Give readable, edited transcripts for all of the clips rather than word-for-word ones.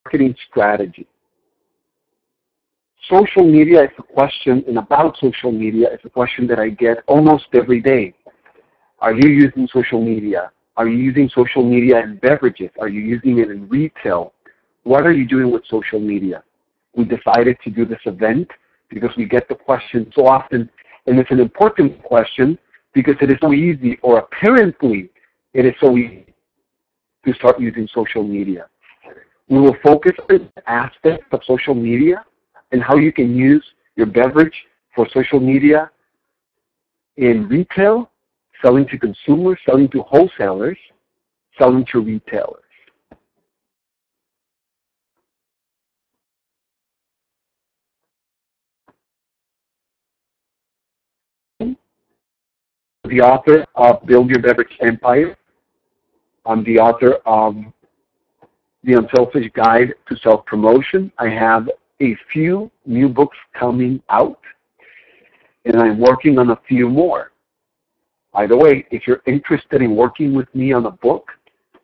marketing strategy. Social media is a question, and about social media is a question that I get almost every day. Are you using social media? Are you using social media in beverages? Are you using it in retail? What are you doing with social media? We decided to do this event because we get the question so often, and it's an important question because it is so easy, or apparently it is so easy to start using social media. We will focus on aspects of social media and how you can use your beverage for social media in retail, selling to consumers, selling to wholesalers, selling to retailers. The author of Build Your Beverage Empire. I'm the author of The Unselfish Guide to Self-Promotion. I have a few new books coming out, and I'm working on a few more. By the way, if you're interested in working with me on a book,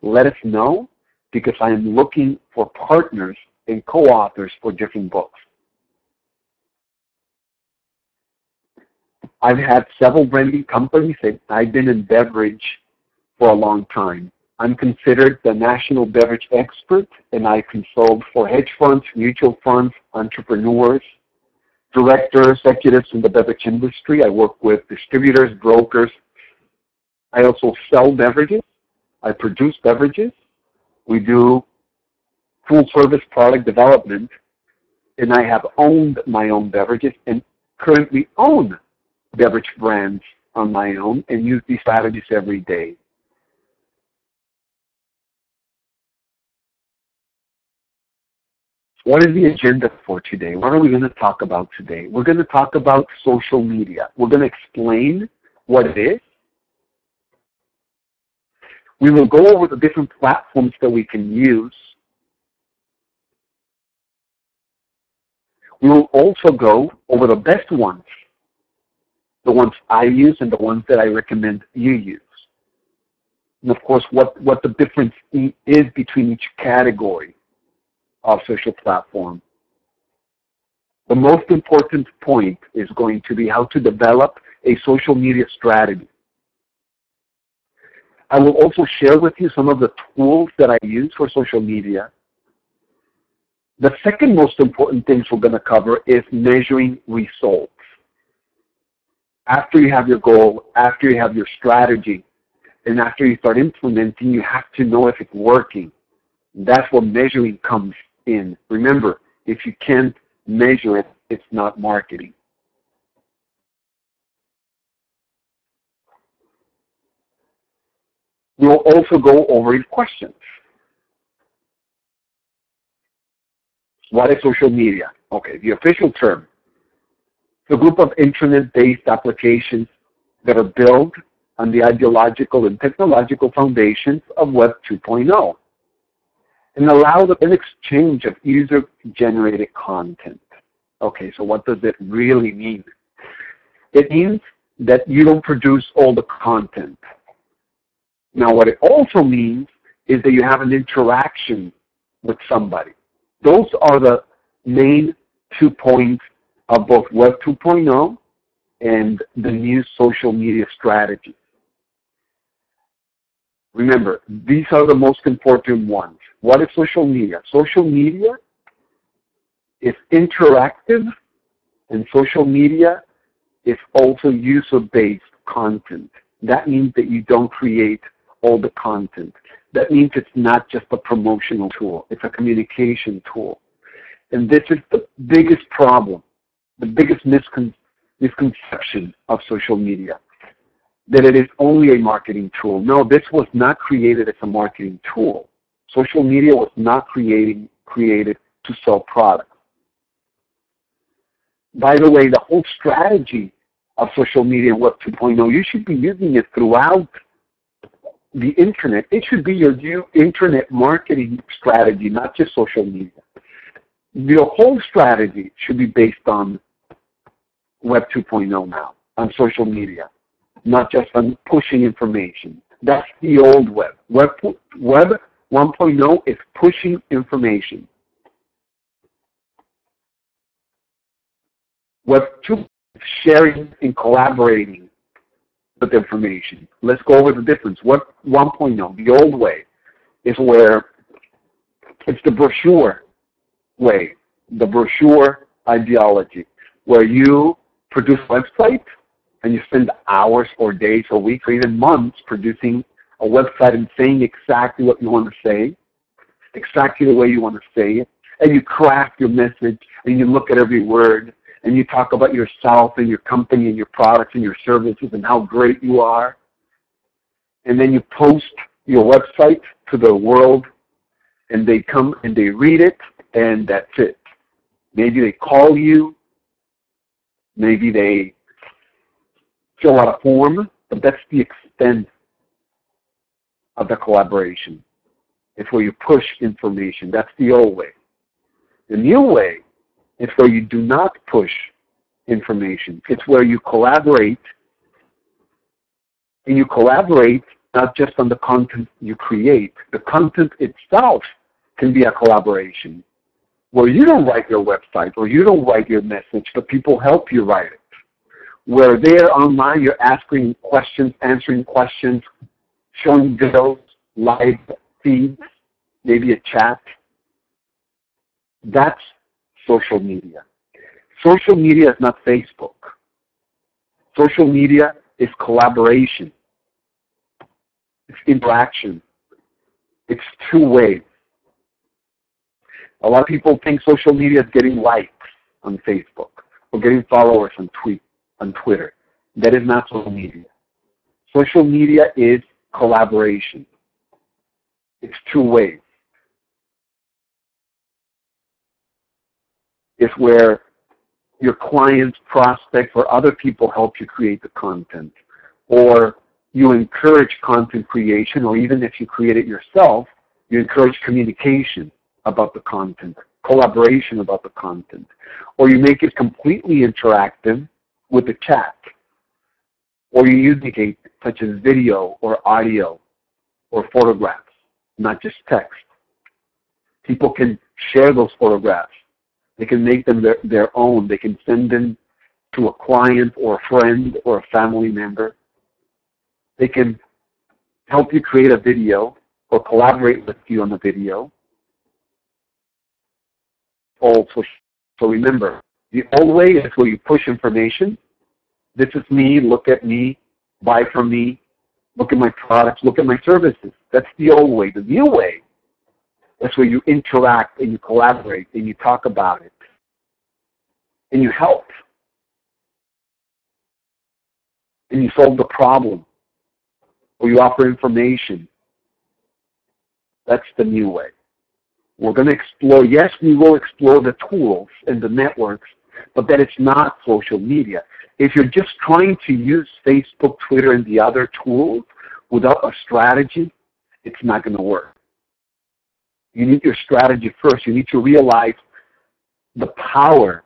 let us know, because I am looking for partners and co-authors for different books. I've had several branding companies, and I've been in beverage for a long time. I'm considered the national beverage expert, and I consult for hedge funds, mutual funds, entrepreneurs, directors, executives in the beverage industry. I work with distributors, brokers. I also sell beverages. I produce beverages. We do full service product development, and I have owned my own beverages and currently own beverage brands on my own and use these strategies every day. What is the agenda for today? What are we going to talk about today? We're going to talk about social media. We're going to explain what it is. We will go over the different platforms that we can use. We will also go over the best ones, the ones I use and the ones that I recommend you use. And of course, what the difference is between each category of social platform. The most important point is going to be how to develop a social media strategy. I will also share with you some of the tools that I use for social media. The second most important thing we're going to cover is measuring results. After you have your goal, after you have your strategy, and after you start implementing, you have to know if it's working. That's where measuring comes in. Remember, if you can't measure it, it's not marketing. We'll also go over your questions. What is social media? Okay, the official term. It's a group of internet-based applications that are built on the ideological and technological foundations of Web 2.0 and allow an exchange of user-generated content. Okay, so what does it really mean? It means that you don't produce all the content. Now, what it also means is that you have an interaction with somebody. Those are the main 2 points of both Web 2.0 and the new social media strategy. Remember, these are the most important ones. What is social media? Social media is interactive, and social media is also user-based content. That means that you don't create all the content. That means it's not just a promotional tool. It's a communication tool. And this is the biggest problem, the biggest misconception of social media, that it is only a marketing tool. No, this was not created as a marketing tool. Social media was not created to sell products. By the way, the whole strategy of social media and Web 2.0, you should be using it throughout the internet. It should be your new internet marketing strategy, not just social media. Your whole strategy should be based on Web 2.0 now, on social media, not just on pushing information. That's the old web. Web 1.0 is pushing information. Web 2, sharing and collaborating with information. Let's go over the difference. Web 1.0, the old way, is where it's the brochure way, the brochure ideology, where you produce a website and you spend hours or days or weeks or even months producing a website and saying exactly what you want to say, exactly the way you want to say it, and you craft your message and you look at every word and you talk about yourself and your company and your products and your services and how great you are. And then you post your website to the world and they come and they read it and that's it. Maybe they call you, maybe they fill out a form, but that's the extent of the collaboration. It's where you push information. That's the old way. The new way is where you do not push information. It's where you collaborate, and you collaborate not just on the content you create. The content itself can be a collaboration, where you don't write your website or you don't write your message, but people help you write it. Where there online, you're asking questions, answering questions, showing videos, live feeds, maybe a chat. That's social media. Social media is not Facebook. Social media is collaboration. It's interaction. It's two-way. A lot of people think social media is getting likes on Facebook or getting followers on Twitter. That is not social media. Social media is collaboration. It's two ways. It's where your clients, prospects, or other people help you create the content, or you encourage content creation, or even if you create it yourself, you encourage communication about the content, collaboration about the content, or you make it completely interactive with the chat, or you use medium such as video or audio or photographs, not just text. People can share those photographs. They can make them their own. They can send them to a client or a friend or a family member. They can help you create a video or collaborate with you on a video. Also, so remember, the old way is where you push information. This is me, look at me, buy from me, look at my products, look at my services. That's the old way. The new way, that's where you interact and you collaborate and you talk about it and you help and you solve the problem or you offer information. That's the new way. We're going to explore, yes, we will explore the tools and the networks, but that it's not social media. If you're just trying to use Facebook, Twitter, and the other tools without a strategy, it's not going to work. You need your strategy first. You need to realize the power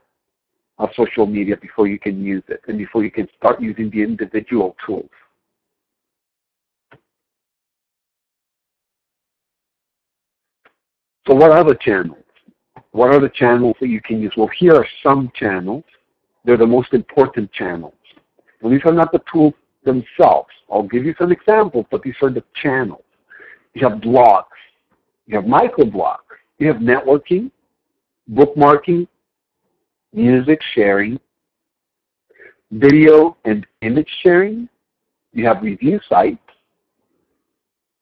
of social media before you can use it and before you can start using the individual tools. So what are the channels? What are the channels that you can use? Well, here are some channels. They're the most important channels. And these are not the tools themselves. I'll give you some examples, but these are the channels. You have blogs. You have microblogs. You have networking, bookmarking, music sharing, video and image sharing. You have review sites.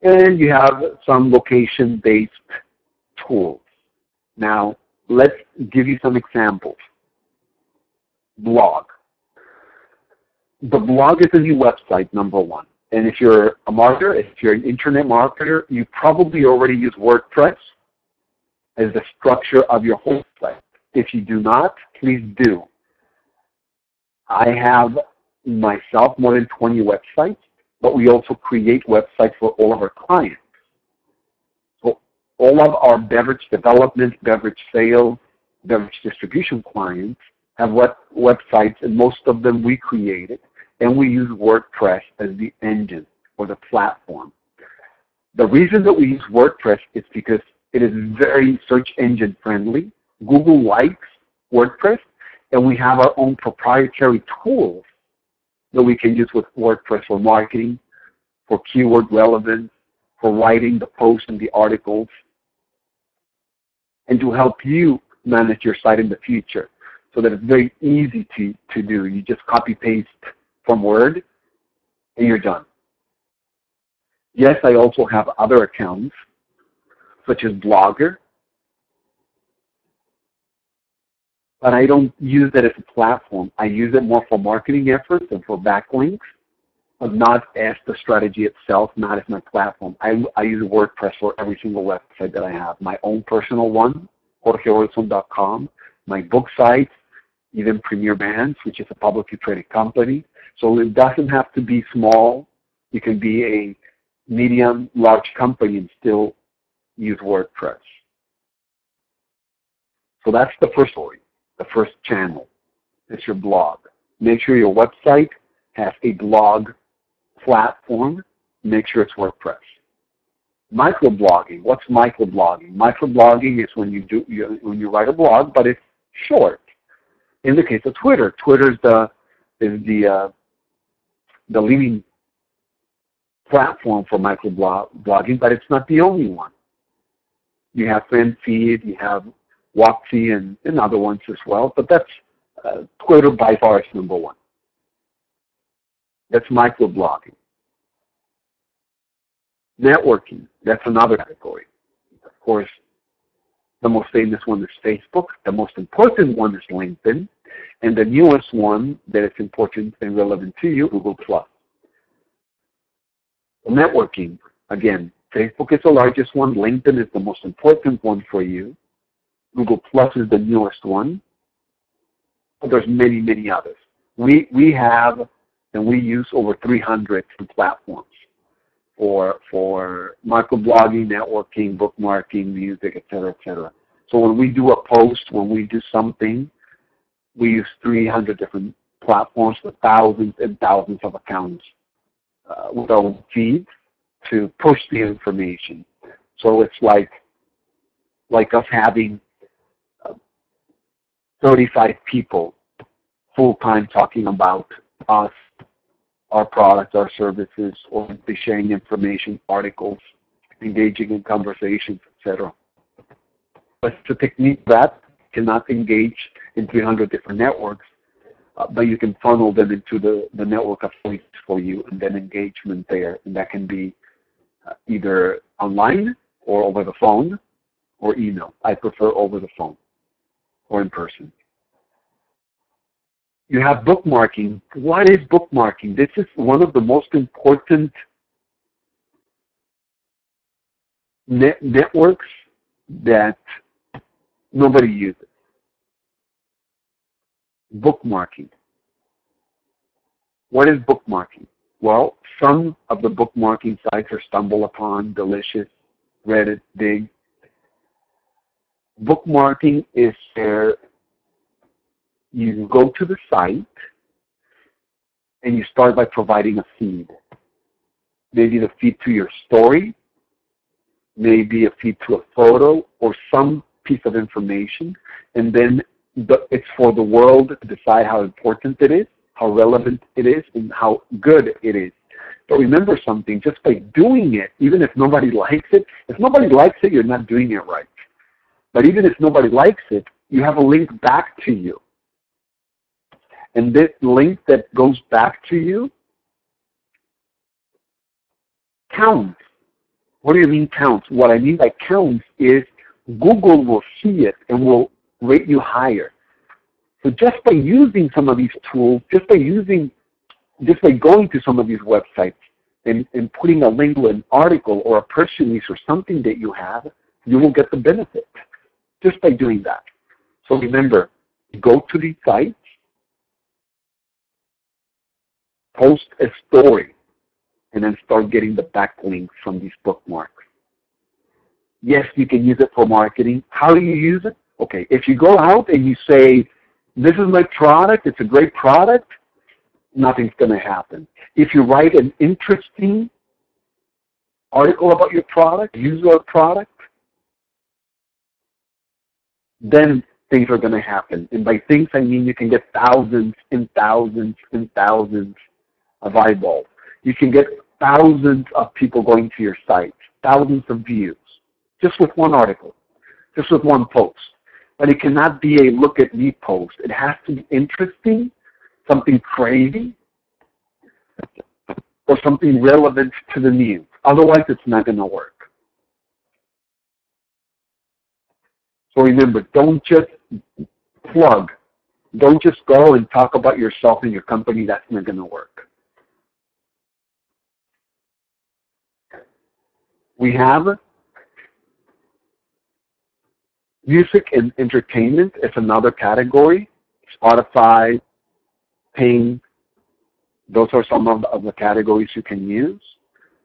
And you have some location-based tools. Now, let's give you some examples. Blog. The blog is a new website, number one. And if you're a marketer, if you're an internet marketer, you probably already use WordPress as the structure of your whole site. If you do not, please do. I have myself more than 20 websites, but we also create websites for all of our clients. So all of our beverage development, beverage sales, beverage distribution clients have websites, and most of them we created, and we use WordPress as the engine or the platform. The reason that we use WordPress is because it is very search engine friendly. Google likes WordPress, And we have our own proprietary tools that we can use with WordPress for marketing, for keyword relevance, for writing the posts and the articles, and to help you manage your site in the future so that it's very easy to do. You just copy-paste from Word, and you're done. Yes, I also have other accounts, such as Blogger, but I don't use it as a platform. I use it more for marketing efforts and for backlinks, but not as the strategy itself, not as my platform. I use WordPress for every single website that I have. My own personal one, jorgeolson.com, my book site, even Premier Brands, which is a publicly traded company. So it doesn't have to be small. You can be a medium, large company and still use WordPress. So that's the first story, the first channel. It's your blog. Make sure your website has a blog platform. Make sure it's WordPress. Microblogging. What's microblogging? Microblogging is when you write a blog, but it's short. In the case of Twitter, Twitter is the leading platform for microblogging, but it's not the only one. You have FanFeed, you have Woxy, and other ones as well, but that's Twitter by far is number one. That's microblogging. Networking, that's another category. Of course, the most famous one is Facebook. The most important one is LinkedIn. And the newest one that is important and relevant to you, Google+. Networking, again, Facebook is the largest one. LinkedIn is the most important one for you. Google+ is the newest one. But there's many, many others. We have and we use over 300 platforms for microblogging, networking, bookmarking, music, etc., etc. So when we do a post, when we do something, we use 300 different platforms with thousands and thousands of accounts with our own feed to push the information. So it's like us having 35 people full-time talking about us, our products, our services, or sharing information, articles, engaging in conversations, etc. But it's a technique that cannot engage in 300 different networks, but you can funnel them into the network of affiliates for you and then engagement there. And that can be either online or over the phone or email. I prefer over the phone or in person. You have bookmarking. What is bookmarking? This is one of the most important networks that nobody uses. Bookmarking. What is bookmarking? Well, some of the bookmarking sites are StumbleUpon, Delicious, Reddit, Dig. Bookmarking is where you go to the site and you start by providing a feed. Maybe the feed to your story, maybe a feed to a photo or some piece of information, and then it's for the world to decide how important it is, how relevant it is, and how good it is. But remember something, just by doing it, even if nobody likes it, if nobody likes it, you're not doing it right. But even if nobody likes it, you have a link back to you. And this link that goes back to you counts. What do you mean counts? What I mean by counts is Google will see it and will rate you higher. So just by using some of these tools, just by going to some of these websites and putting a link to an article or a press release or something that you have, you will get the benefit just by doing that. So remember, go to these sites, post a story, and then start getting the backlinks from these bookmarks. Yes, you can use it for marketing. How do you use it? Okay, if you go out and you say, this is my product, it's a great product, nothing's going to happen. If you write an interesting article about your product, use your product, then things are going to happen. And by things, I mean you can get thousands and thousands and thousands of eyeballs. You can get thousands of people going to your site, thousands of views, just with one article, just with one post. But it cannot be a look at me post. It has to be interesting, something crazy, or something relevant to the news. Otherwise, it's not going to work. So remember, don't just plug. Don't just go and talk about yourself and your company. That's not going to work. We have music and entertainment is another category. Spotify, Ping, those are some of the categories you can use.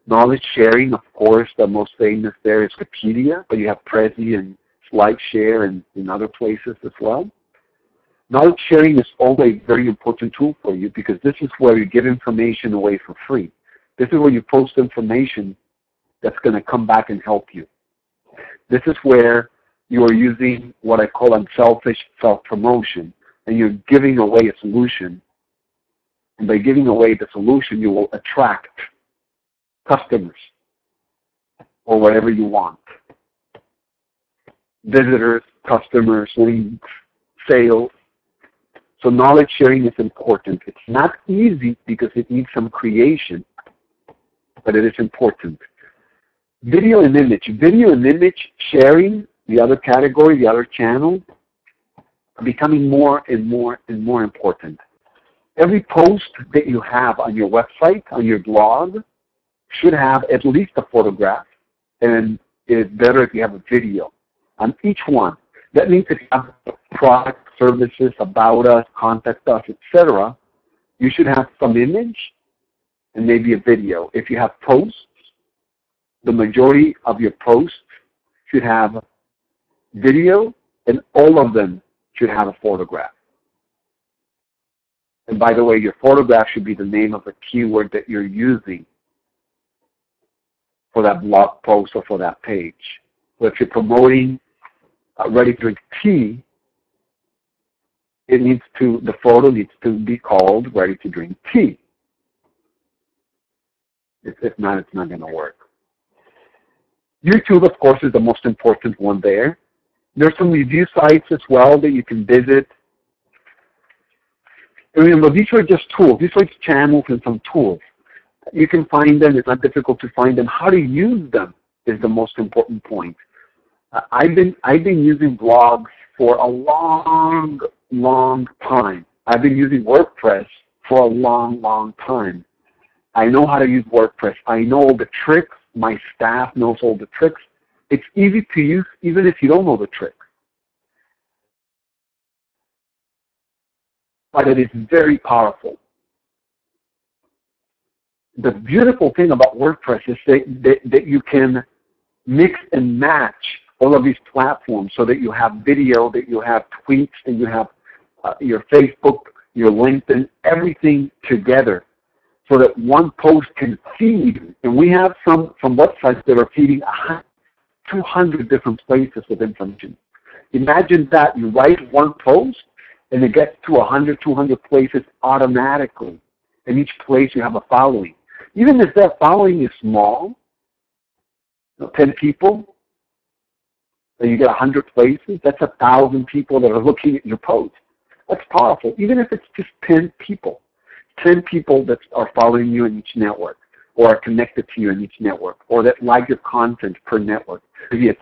Knowledge sharing, of course, the most famous there is Wikipedia, but you have Prezi and SlideShare and in other places as well. Knowledge sharing is always a very important tool for you because this is where you give information away for free. This is where you post information that's going to come back and help you. This is where you are using what I call unselfish self-promotion, and you're giving away a solution. And by giving away the solution, you will attract customers or whatever you want. Visitors, customers, leads, sales. So knowledge sharing is important. It's not easy because it needs some creation, but it is important. Video and image. Video and image sharing, the other category, the other channel, are becoming more and more and more important. Every post that you have on your website, on your blog, should have at least a photograph, and it's better if you have a video on each one. That means if you have product, services, about us, contact us, etc., you should have some image and maybe a video. If you have posts, the majority of your posts should have video, and all of them should have a photograph. And by the way, your photograph should be the name of the keyword that you're using for that blog post or for that page. So if you're promoting ready-to-drink tea, the photo needs to be called ready-to-drink tea. If not, it's not going to work. YouTube, of course, is the most important one there. There's some review sites as well that you can visit. Remember, these are just tools. These are just channels and some tools. You can find them. It's not difficult to find them. How to use them is the most important point. I've been using blogs for a long, long time. I've been using WordPress for a long, long time. I know how to use WordPress. I know all the tricks. My staff knows all the tricks. It's easy to use even if you don't know the tricks. But it is very powerful. The beautiful thing about WordPress is that you can mix and match all of these platforms so that you have video, that you have tweets, that you have your Facebook, your LinkedIn, everything together so that one post can feed. And we have some websites that are feeding 200 different places with information. Imagine that you write one post and it gets to 100, 200 places automatically. In each place you have a following. Even if that following is small, 10 people, and you get 100 places, that's 1,000 people that are looking at your post. That's powerful, even if it's just 10 people. 10 people that are following you in each network, or are connected to you in each network, or that like your content per network. Maybe it's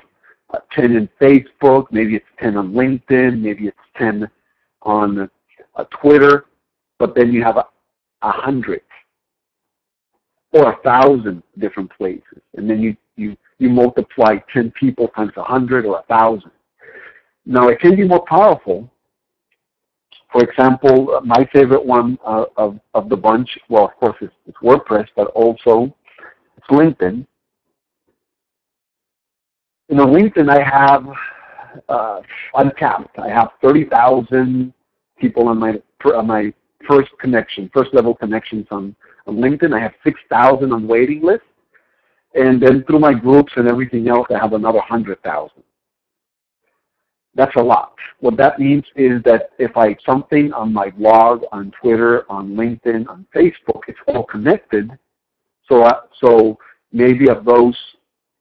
10 in Facebook, maybe it's 10 on LinkedIn, maybe it's 10 on Twitter, but then you have 100 or 1,000 different places, and then you multiply 10 people times 100 or 1,000. Now it can be more powerful. For example, my favorite one of the bunch, well, of course, it's WordPress, but also it's LinkedIn. In LinkedIn, I have uncapped. I have 30,000 people on my first level connections on LinkedIn. I have 6,000 on waiting list, and then through my groups and everything else, I have another 100,000. That's a lot. What that means is that if I something on my blog, on Twitter, on LinkedIn, on Facebook, it's all connected. So maybe of those,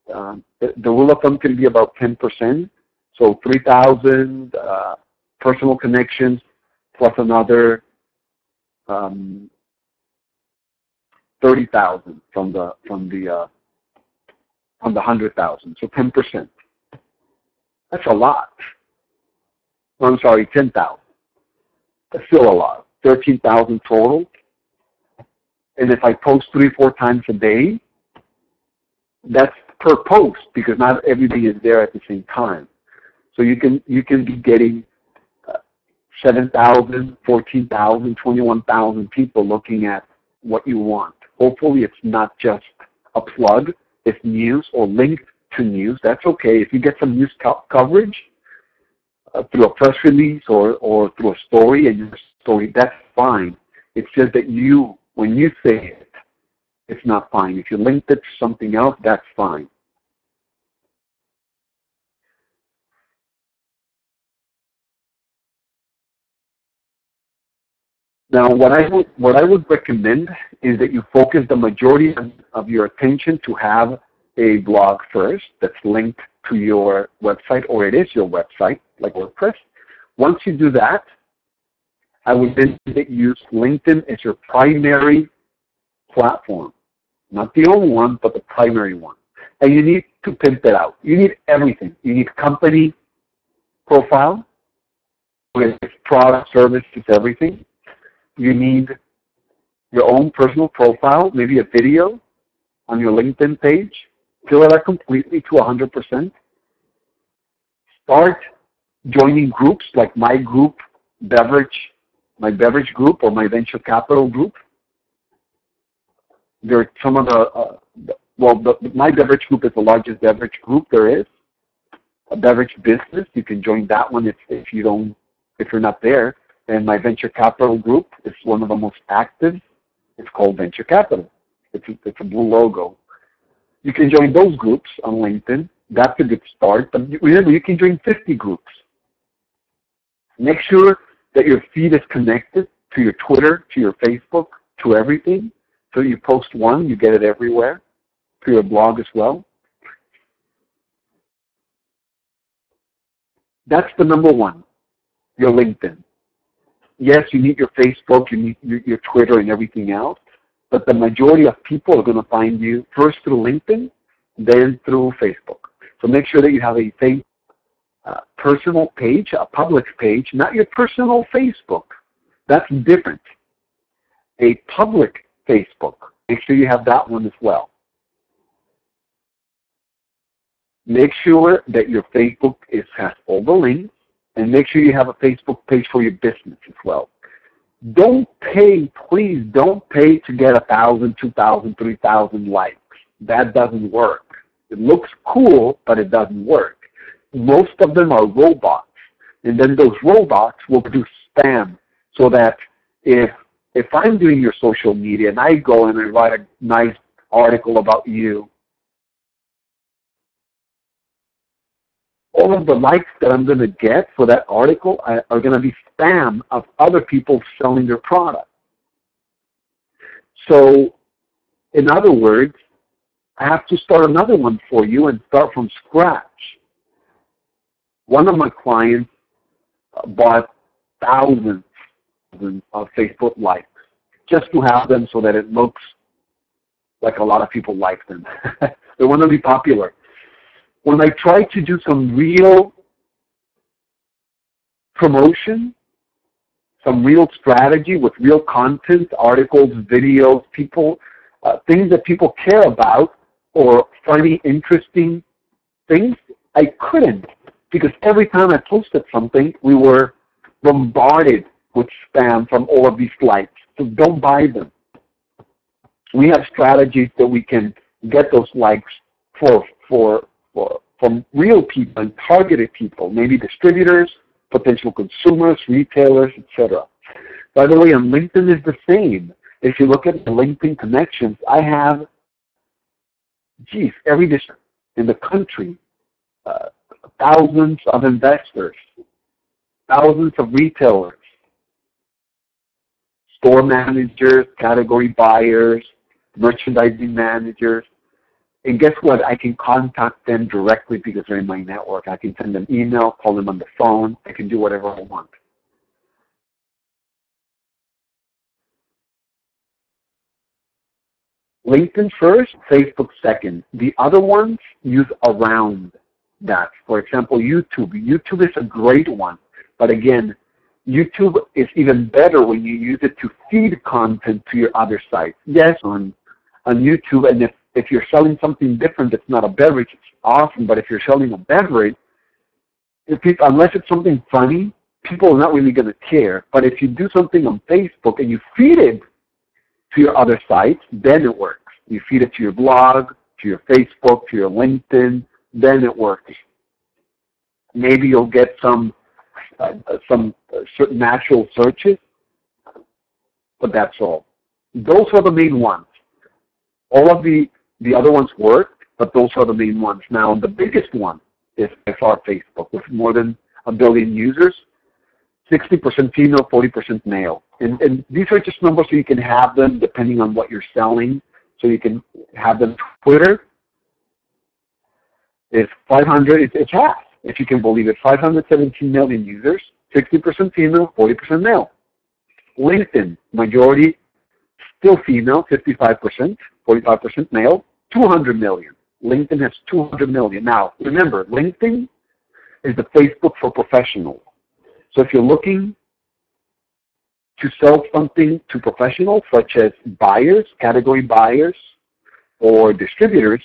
the rule of thumb can be about 10%. So 3,000 personal connections plus another 30,000 from the 100,000. So 10%. That's a lot. I'm sorry, 10,000. That's still a lot. 13,000 total. And if I post 3-4 times a day, that's per post because not everybody is there at the same time. So you can be getting 7,000, 14,000, 21,000 people looking at what you want. Hopefully it's not just a plug. It's news or linked to news. That's okay. If you get some news coverage through a press release or through a story and your story, that's fine. It's just that when you say it, it's not fine. If you linked it to something else, that's fine. Now, what I would recommend is that you focus the majority of your attention to have a blog first that's linked to your website, or it is your website, like WordPress. Once you do that, I would then use LinkedIn as your primary platform. Not the only one, but the primary one. And you need to pimp it out. You need everything. You need company profile with product, services, everything. You need your own personal profile, maybe a video on your LinkedIn page. Fill it out completely to 100%. Start joining groups like my group, my beverage group, or my venture capital group. There are some of my beverage group is the largest beverage group there is. A beverage business, you can join that one if you're not there. And my venture capital group is one of the most active. It's called Venture Capital. It's a blue logo. You can join those groups on LinkedIn. That's a good start. But remember, you can join 50 groups. Make sure that your feed is connected to your Twitter, to your Facebook, to everything. So you post one, you get it everywhere, to your blog as well. That's the number one, your LinkedIn. Yes, you need your Facebook, you need your Twitter and everything else, but the majority of people are going to find you first through LinkedIn, then through Facebook. So make sure that you have a personal page, a public page, not your personal Facebook. That's different. A public Facebook. Make sure you have that one as well. Make sure that your Facebook has all the links, and make sure you have a Facebook page for your business as well. Don't pay, please don't pay to get 1,000, 2,000, 3,000 likes. That doesn't work. It looks cool, but it doesn't work. Most of them are robots, and then those robots will produce spam, so that if I'm doing your social media and I go and I write a nice article about you, all of the likes that I'm going to get for that article are going to be spam of other people selling their product. So, in other words, I have to start another one for you and start from scratch. One of my clients bought thousands of Facebook likes just to have them so that it looks like a lot of people like them. They want to be popular. When I try to do some real promotion, some real strategy with real content, articles, videos, things that people care about or funny, interesting things, I couldn't, because every time I posted something, we were bombarded with spam from all of these likes. So don't buy them. We have strategies that we can get those likes from real people and targeted people, maybe distributors, potential consumers, retailers, etc. By the way, on LinkedIn is the same. If you look at the LinkedIn connections, I have, every district in the country, thousands of investors, thousands of retailers, store managers, category buyers, merchandising managers. And guess what? I can contact them directly because they're in my network. I can send them email, call them on the phone. I can do whatever I want. LinkedIn first, Facebook second. The other ones use around that. For example, YouTube. YouTube is a great one. But again, YouTube is even better when you use it to feed content to your other sites. Yes, on YouTube, and if you're selling something different that's not a beverage, it's awesome. But if you're selling a beverage, unless it's something funny, people are not really going to care. But if you do something on Facebook and you feed it to your other sites, then it works. You feed it to your blog, to your Facebook, to your LinkedIn, then it works. Maybe you'll get some certain natural searches, but that's all. Those are the main ones. All of the other ones work, but those are the main ones. Now, the biggest one is by far Facebook, with more than 1 billion users, 60% female, 40% male. And these are just numbers so you can have them depending on what you're selling. So you can have them. Twitter is 500, it's half, if you can believe it, 517 million users, 60% female, 40% male. LinkedIn, majority still female, 55%, 45% male, 200 million. LinkedIn has 200 million. Now, remember, LinkedIn is the Facebook for professionals. So if you're looking to sell something to professionals, such as buyers, category buyers, or distributors,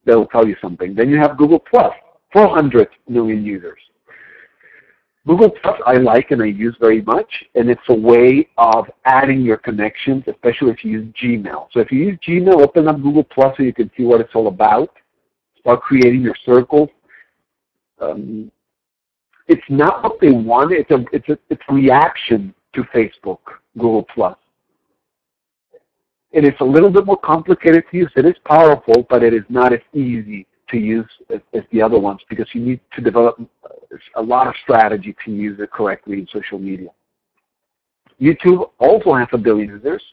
they'll tell you something. Then you have Google Plus, 400 million users. Google Plus I like and I use very much, and it's a way of adding your connections, especially if you use Gmail. So if you use Gmail, open up Google Plus so you can see what it's all about. Start creating your circles. It's not what they want. It's a reaction to Facebook, Google Plus. It is a little bit more complicated to use. It is powerful, but it is not as easy to use as the other ones because you need to develop a lot of strategy to use it correctly in social media. YouTube also has 1 billion users.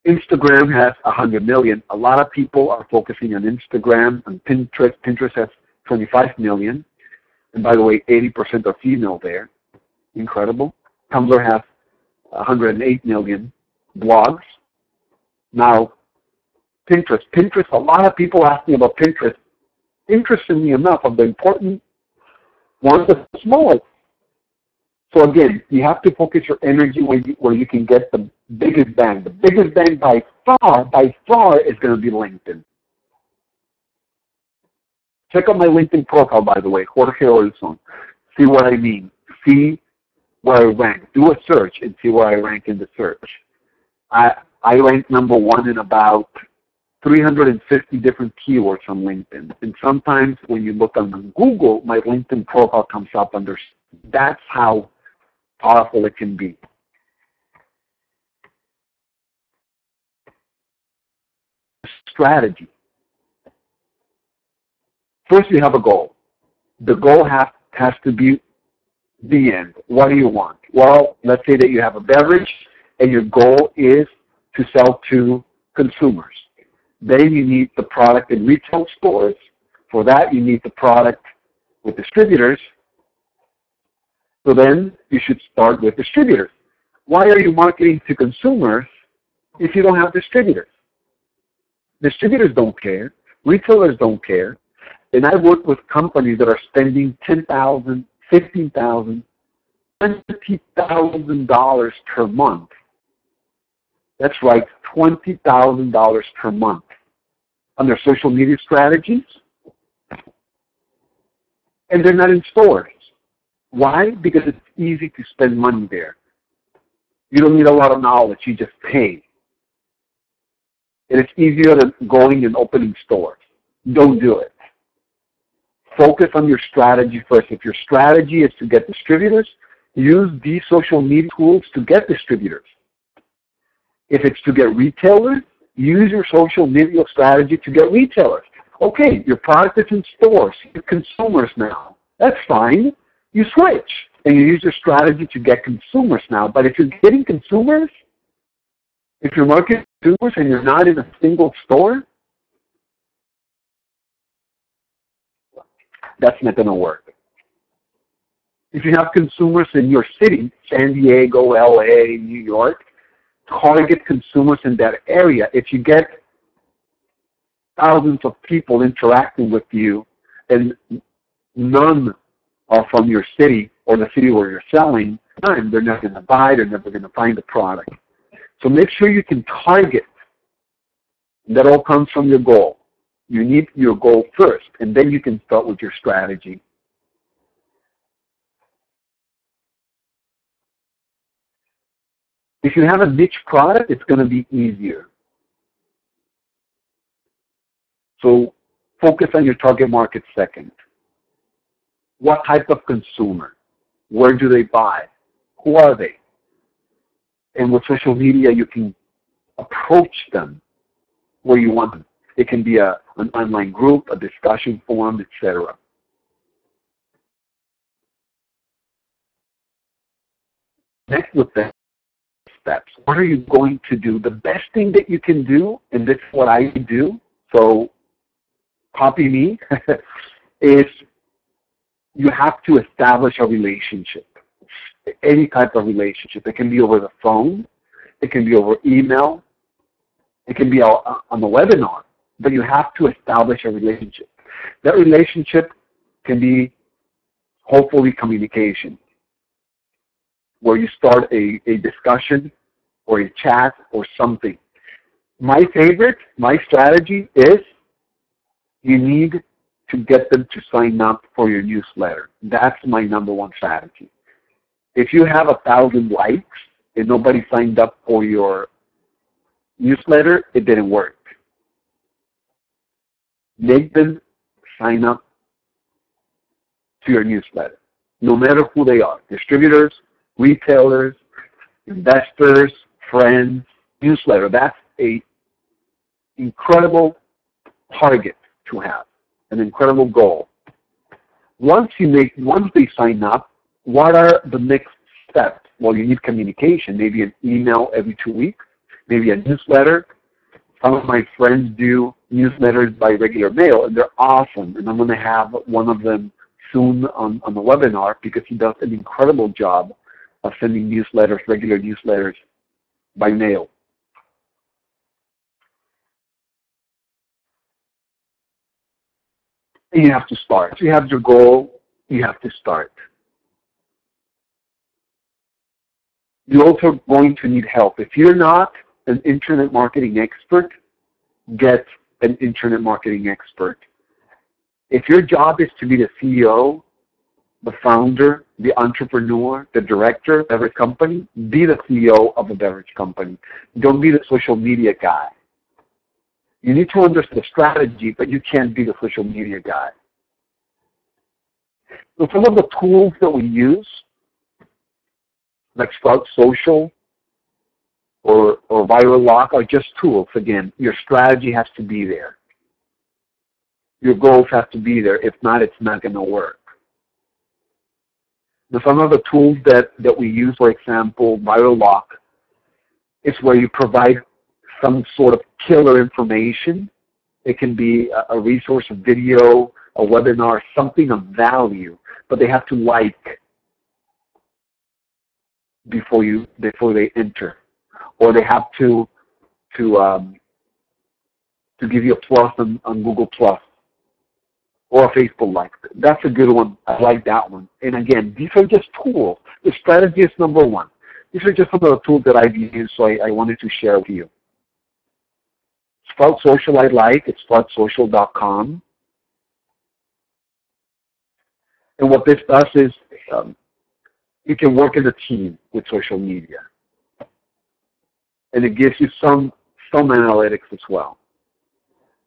Instagram has 100 million. A lot of people are focusing on Instagram and Pinterest. Pinterest has 25 million. And by the way, 80% are female there. Incredible. Tumblr has 108 million blogs. Now, Pinterest. Pinterest, a lot of people ask me about Pinterest. Interestingly enough, of the important ones, the smallest. So again, you have to focus your energy where you can get the biggest bang. The biggest bang by far is going to be LinkedIn. Check out my LinkedIn profile, by the way, Jorge Olson. See what I mean. See where I rank. Do a search and see where I rank in the search. I rank #1 in about 350 different keywords on LinkedIn. And sometimes when you look on Google, my LinkedIn profile comes up under. That's how powerful it can be. Strategy. First, you have a goal. The goal has to be the end. What do you want? Well, let's say that you have a beverage and your goal is to sell to consumers. Then you need the product in retail stores. For that, you need the product with distributors. So then you should start with distributors. Why are you marketing to consumers if you don't have distributors? Distributors don't care. Retailers don't care. And I work with companies that are spending $10,000, $15,000, $20,000 per month. That's right, $20,000 per month on their social media strategies. And they're not in stores. Why? Because it's easy to spend money there. You don't need a lot of knowledge, you just pay. And it's easier than going and opening stores. Don't do it. Focus on your strategy first. If your strategy is to get distributors, use these social media tools to get distributors. If it's to get retailers, use your social media strategy to get retailers. Okay, your product is in stores, you're consumers now. That's fine. You switch and you use your strategy to get consumers now. But if you're getting consumers, if you're marketing consumers and you're not in a single store, that's not going to work. If you have consumers in your city, San Diego, LA, New York, target consumers in that area. If you get thousands of people interacting with you and none are from your city or the city where you're selling, they're not going to buy, they're never going to find the product. So make sure you can target. That all comes from your goal. You need your goal first, and then you can start with your strategy. If you have a niche product, it's going to be easier. So focus on your target market second. What type of consumer? Where do they buy? Who are they? And with social media, you can approach them where you want them. It can be an online group, a discussion forum, etc. Next with that, steps. What are you going to do? The best thing that you can do, and this is what I do, so copy me, is you have to establish a relationship, any type of relationship. It can be over the phone, it can be over email, it can be on the webinar, but you have to establish a relationship. That relationship can be hopefully communication, where you start a discussion or a chat or something. My strategy is you need to get them to sign up for your newsletter. That's my number one strategy. If you have 1,000 likes and nobody signed up for your newsletter, it didn't work. Make them sign up to your newsletter, no matter who they are, distributors, retailers, investors, friends, newsletter. That's an incredible target to have, an incredible goal. Once they sign up, what are the next steps? Well, you need communication, maybe an email every 2 weeks, maybe a newsletter. Some of my friends do newsletters by regular mail, and they're awesome. And I'm going to have one of them soon on the webinar because he does an incredible job of sending newsletters, regular newsletters by mail. And you have to start. If you have your goal, you have to start. You're also going to need help. If you're not an internet marketing expert, get an internet marketing expert. If your job is to be the CEO, the founder, the entrepreneur, the director of a company, be the CEO of a beverage company. Don't be the social media guy. You need to understand the strategy, but you can't be the social media guy. So some of the tools that we use, like Sprout Social or Viral Lock, are just tools. Again, your strategy has to be there. Your goals have to be there. If not, it's not going to work. Now, some of the tools that we use, for example, Viral Lock, is where you provide some sort of killer information. It can be a resource, a video, a webinar, something of value, but they have to like before they enter, or they have to give you a plus on Google Plus or a Facebook like. That's a good one. I like that one. And again, these are just tools. The strategy is number one. These are just some of the tools that I've used, so I wanted to share with you. Sprout Social I like. It's sproutsocial.com. And what this does is you can work as a team with social media. And it gives you some analytics as well.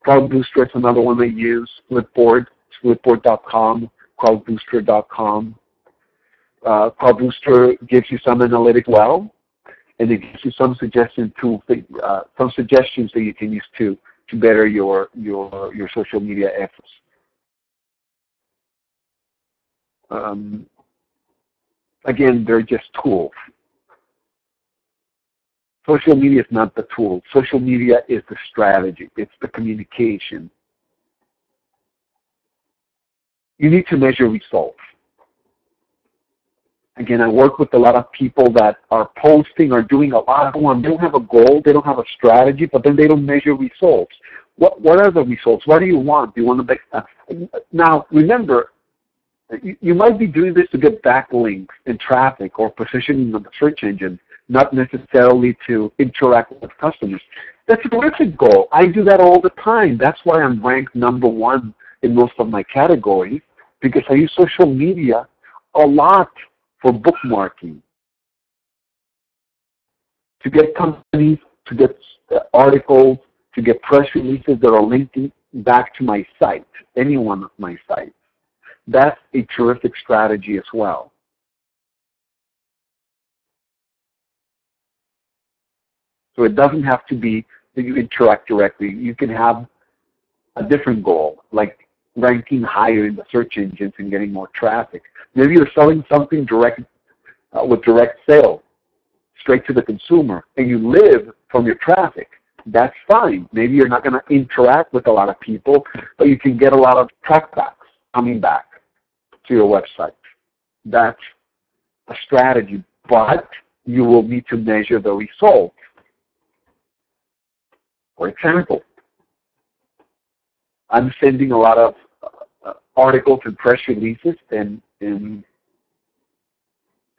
CrowdBooster is another one I use. Flipboard.com, crowdbooster.com. CrowdBooster gives you some analytics well, and it gives you some suggestions that you can use to better your social media efforts. again, they're just tools. Social media is not the tool. Social media is the strategy. It's the communication. You need to measure results. Again, I work with a lot of people that are posting or doing a lot of them. They don't have a goal, they don't have a strategy, but then they don't measure results. What are the results? What do you want? Do you want to now, remember, you might be doing this to get backlinks and traffic or positioning on the search engine, not necessarily to interact with customers. That's a terrific goal. I do that all the time. That's why I'm ranked #1 in most of my categories, because I use social media a lot for bookmarking, to get companies, to get articles, to get press releases that are linking back to my site, any one of my sites. That's a terrific strategy as well. So it doesn't have to be that you interact directly. You can have a different goal, like ranking higher in the search engines and getting more traffic. Maybe you're selling something direct with direct sale, straight to the consumer, and you live from your traffic. That's fine. Maybe you're not going to interact with a lot of people, but you can get a lot of trackbacks coming back to your website. That's a strategy, but you will need to measure the results. For example, I'm sending a lot of articles and press releases and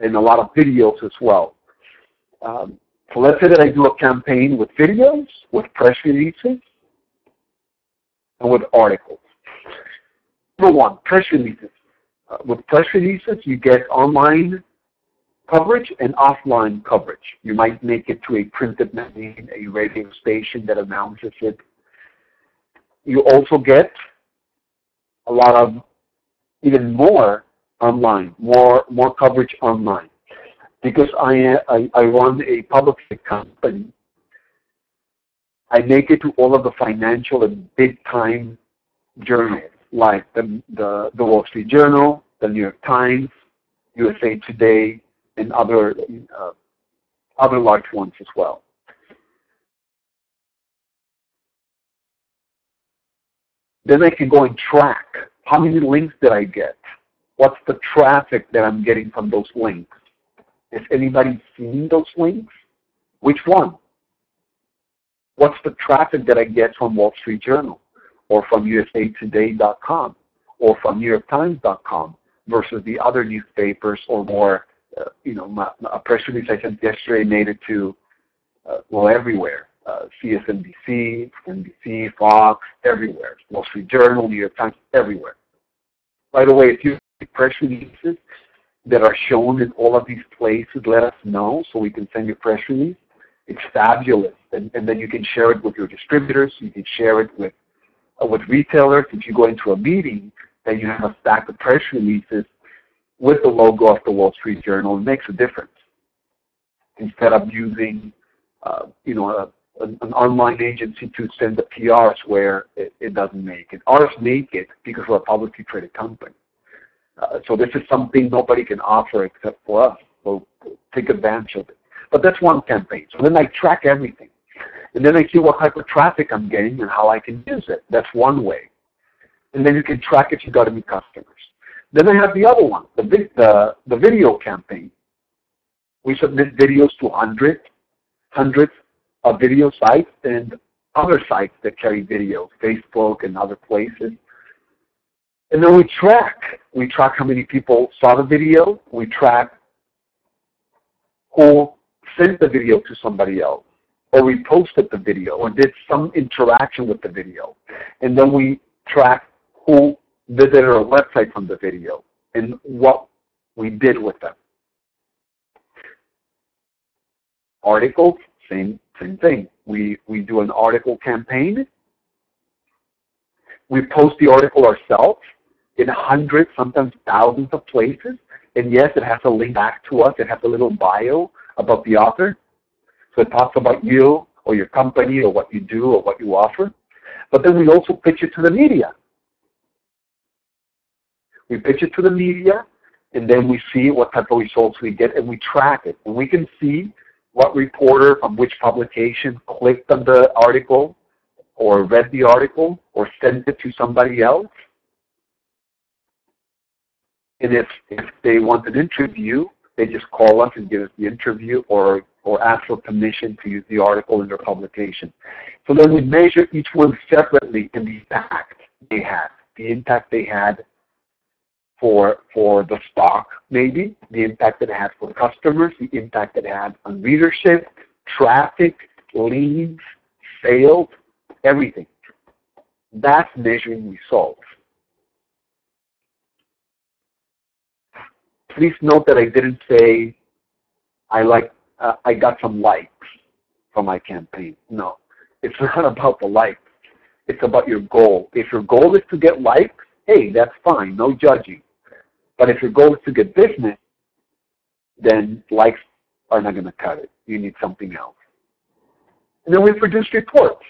a lot of videos as well. So let's say that I do a campaign with videos, with press releases, and with articles. Number one, press releases. With press releases, you get online coverage and offline coverage. You might make it to a printed magazine, a radio station that announces it. You also get a lot of, even more online, more coverage online. Because I run a public company, I make it to all of the financial and big-time journals, like the Wall Street Journal, the New York Times, USA Today, and other large ones as well. Then I can go and track how many links did I get? What's the traffic that I'm getting from those links? Is anybody seeing those links? Which one? What's the traffic that I get from Wall Street Journal or from usatoday.com or from NewYorkTimes.com versus the other newspapers or more, a press release I sent yesterday made it to, everywhere. CSNBC, NBC, Fox, everywhere. Wall Street Journal, New York Times, everywhere. By the way, if you have press releases that are shown in all of these places, let us know so we can send you a press release. It's fabulous. And then you can share it with your distributors. You can share it with retailers. If you go into a meeting, then you have a stack of press releases with the logo of the Wall Street Journal. It makes a difference. Instead of using, an online agency to send the PRs where it doesn't make it. Ours make it because we're a publicly traded company. So this is something nobody can offer except for us. So take advantage of it. But that's one campaign. So then I track everything. And then I see what type of traffic I'm getting and how I can use it. That's one way. And then you can track if you got any customers. Then I have the other one, the video campaign. We submit videos to hundreds of video sites and other sites that carry videos, Facebook and other places. And then we track how many people saw the video. We track who sent the video to somebody else, or reposted the video, or did some interaction with the video. And then we track who visited our website from the video and what we did with them. Articles, same thing. We do an article campaign. We post the article ourselves in hundreds, sometimes thousands of places. And yes, it has a link back to us. It has a little bio about the author. So it talks about you or your company or what you do or what you offer. But then we also pitch it to the media. We pitch it to the media, and then we see what type of results we get, and we track it. And we can see what reporter from which publication clicked on the article or read the article or sent it to somebody else. And if they want an interview, they just call us and give us the interview or ask for permission to use the article in their publication. So then we measure each one separately in the impact they had. The impact they had for the stock, maybe, the impact that it had for customers, the impact it had on readership, traffic, leads, sales, everything. That's measuring results. Please note that I didn't say I got some likes from my campaign. No, it's not about the likes. It's about your goal. If your goal is to get likes, hey, that's fine, no judging. But if your goal is to get business, then likes are not going to cut it. You need something else. And then we produce reports.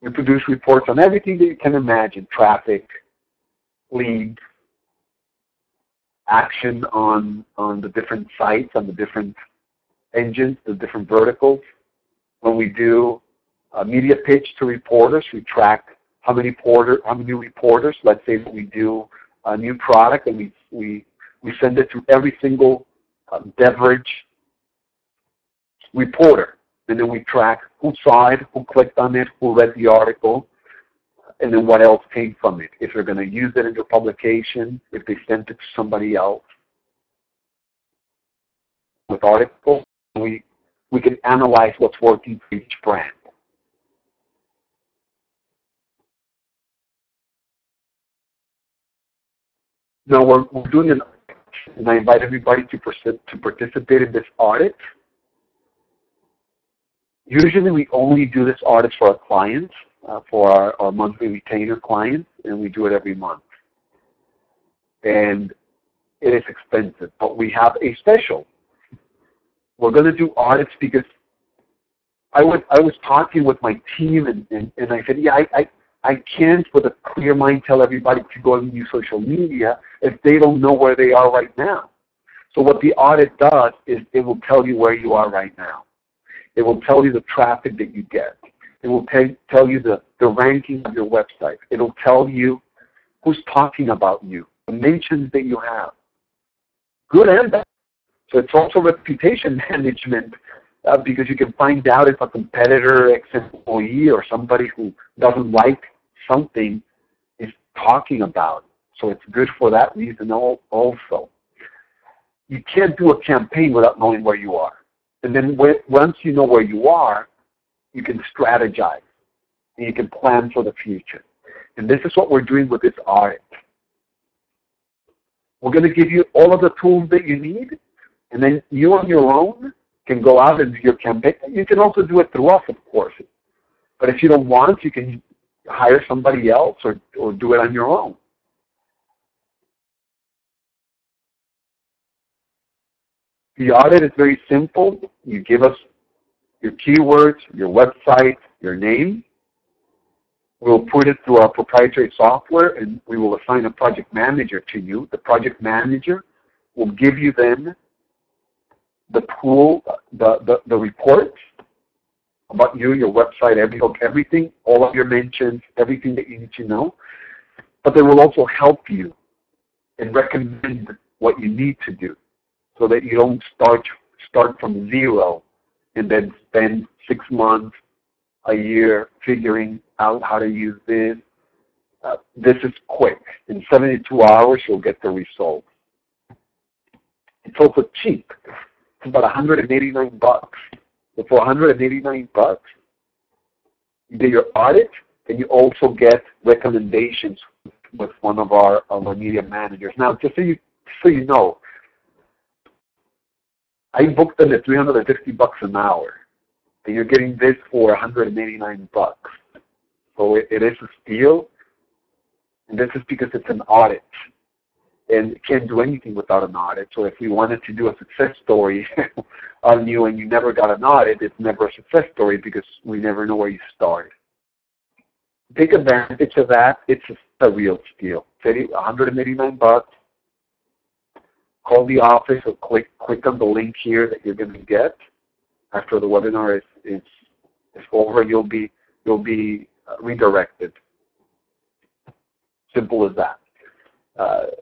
We produce reports on everything that you can imagine: traffic, leads, action on the different sites, on the different engines, the different verticals. When we do a media pitch to reporters, we track how many reporters, let's say that we do a new product and we send it to every single beverage reporter. And then we track who saw it, who clicked on it, who read the article, and then what else came from it. If they're going to use it in their publication, if they sent it to somebody else. With articles, we can analyze what's working for each brand. Now we're doing an audit, and I invite everybody to participate in this audit. Usually we only do this audit for our clients, for our monthly retainer clients, and we do it every month. And it is expensive, but we have a special. We're going to do audits because I was talking with my team, and I said, yeah, I can't with a clear mind tell everybody to go and use social media if they don't know where they are right now. So what the audit does is it will tell you where you are right now. It will tell you the traffic that you get. It will tell you the ranking of your website. It will tell you who's talking about you, the mentions that you have, good and bad. So it's also reputation management because you can find out if a competitor, ex-employee, or somebody who doesn't like something is talking about. So it's good for that reason also. You can't do a campaign without knowing where you are. And then once you know where you are, you can strategize and you can plan for the future. And this is what we're doing with this audit. We're going to give you all of the tools that you need, and then you on your own can go out and do your campaign. You can also do it through us, of course. But if you don't want, you can hire somebody else or do it on your own. The audit is very simple. You give us your keywords, your website, your name. We'll put it through our proprietary software, and we will assign a project manager to you. The project manager will give you then the pool, the reports about you, your website, everything, all of your mentions, everything that you need to know. But they will also help you and recommend what you need to do, so that you don't start from zero and then spend 6 months, a year figuring out how to use this. This is quick. In 72 hours, you'll get the results. It's also cheap. It's about $189. So for $189, you get your audit, and you also get recommendations with one of our media managers. Now, just so you know, I booked them at $350 an hour, and you're getting this for $189. So it is a steal, and this is because it's an audit, and you can't do anything without an audit. So if we wanted to do a success story on you and you never got an audit, it's never a success story because we never know where you started. Take advantage of that. It's a real steal. $189. call the office or click on the link here that you're going to get after the webinar is over. You'll be redirected. Simple as that.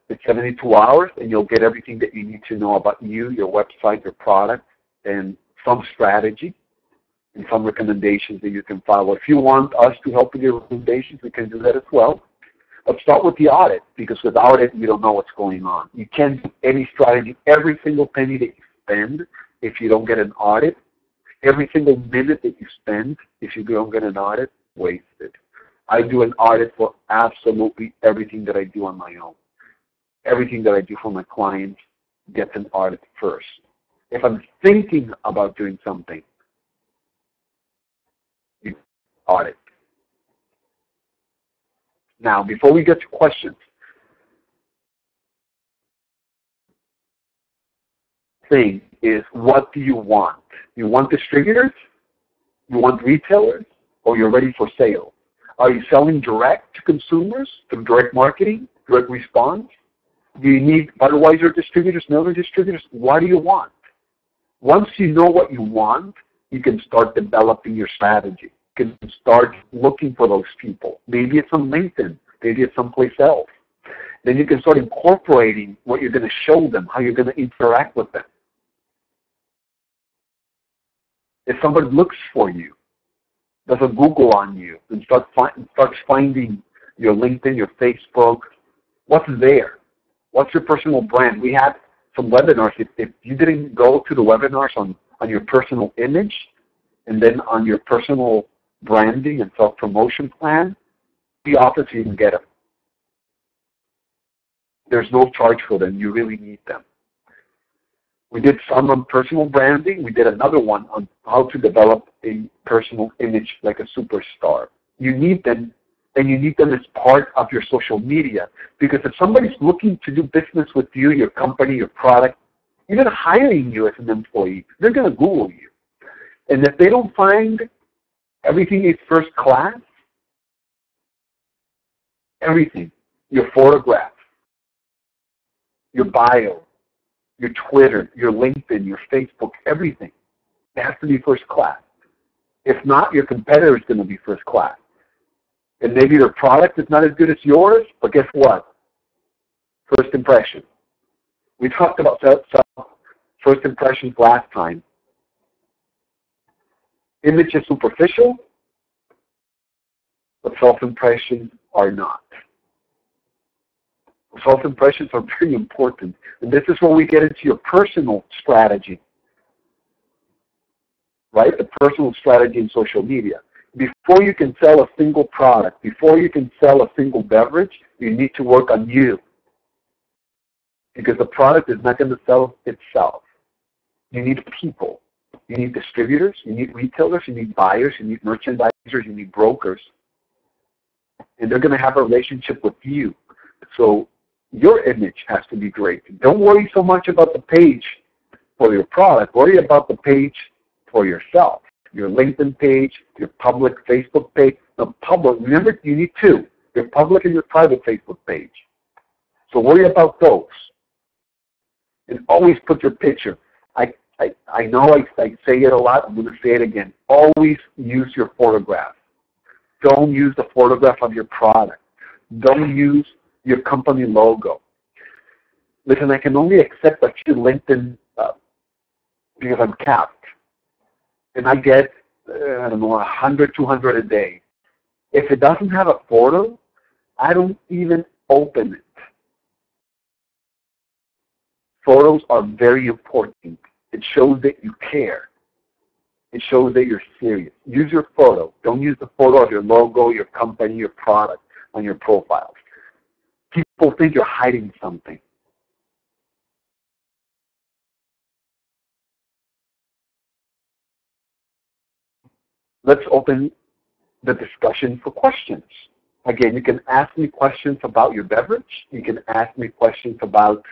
It's 72 hours, and you'll get everything that you need to know about you, your website, your product, and some strategy and some recommendations that you can follow. If you want us to help with your recommendations, we can do that as well. Let's start with the audit, because without it, you don't know what's going on. You can't do any strategy. Every single penny that you spend, if you don't get an audit, every single minute that you spend, if you don't get an audit, wasted. I do an audit for absolutely everything that I do on my own. Everything that I do for my clients gets an audit first. If I'm thinking about doing something, you audit. Now, before we get to questions, thing is, what do you want? You want distributors? You want retailers? Or you're ready for sales? Are you selling direct to consumers through direct marketing, direct response? Do you need Budweiser distributors, Miller distributors? What do you want? Once you know what you want, you can start developing your strategy. You can start looking for those people. Maybe it's on LinkedIn. Maybe it's someplace else. Then you can start incorporating what you're going to show them, how you're going to interact with them. If somebody looks for you, does a Google on you, and starts finding your LinkedIn, your Facebook, what's there? What's your personal brand? We had some webinars. If you didn't go to the webinars on your personal image and then on your personal branding and self-promotion plan, the office you can get them. There's no charge for them. You really need them. We did some on personal branding. We did another one on how to develop a personal image like a superstar. You need them, and you need them as part of your social media, because if somebody's looking to do business with you, your company, your product, even hiring you as an employee, they're going to Google you. And if they don't find everything is first class, everything, your photograph, your bio, your Twitter, your LinkedIn, your Facebook, everything, it has to be first class. If not, your competitor is going to be first class. And maybe their product is not as good as yours, but guess what? First impression. We talked about first impressions last time. Image is superficial, but self-impressions are not. Self-impressions are very important. And this is where we get into your personal strategy, right? The personal strategy in social media. Before you can sell a single product, before you can sell a single beverage, you need to work on you. Because the product is not going to sell itself. You need people. You need distributors. You need retailers. You need buyers. You need merchandisers. You need brokers. And they're going to have a relationship with you. So your image has to be great. Don't worry so much about the page for your product. Worry about the page for yourself. Your LinkedIn page, your public Facebook page. The public, remember, you need two. Your public and your private Facebook page. So worry about those. And always put your picture. I know I say it a lot. I'm going to say it again. Always use your photograph. Don't use the photograph of your product. Don't use your company logo. Listen, I can only accept a few LinkedIn because I'm capped. And I get, I don't know, 100, 200 a day. If it doesn't have a photo, I don't even open it. Photos are very important. It shows that you care. It shows that you're serious. Use your photo. Don't use the photo of your logo, your company, your product on your profiles. People think you're hiding something. Let's open the discussion for questions. Again, you can ask me questions about your beverage. You can ask me questions about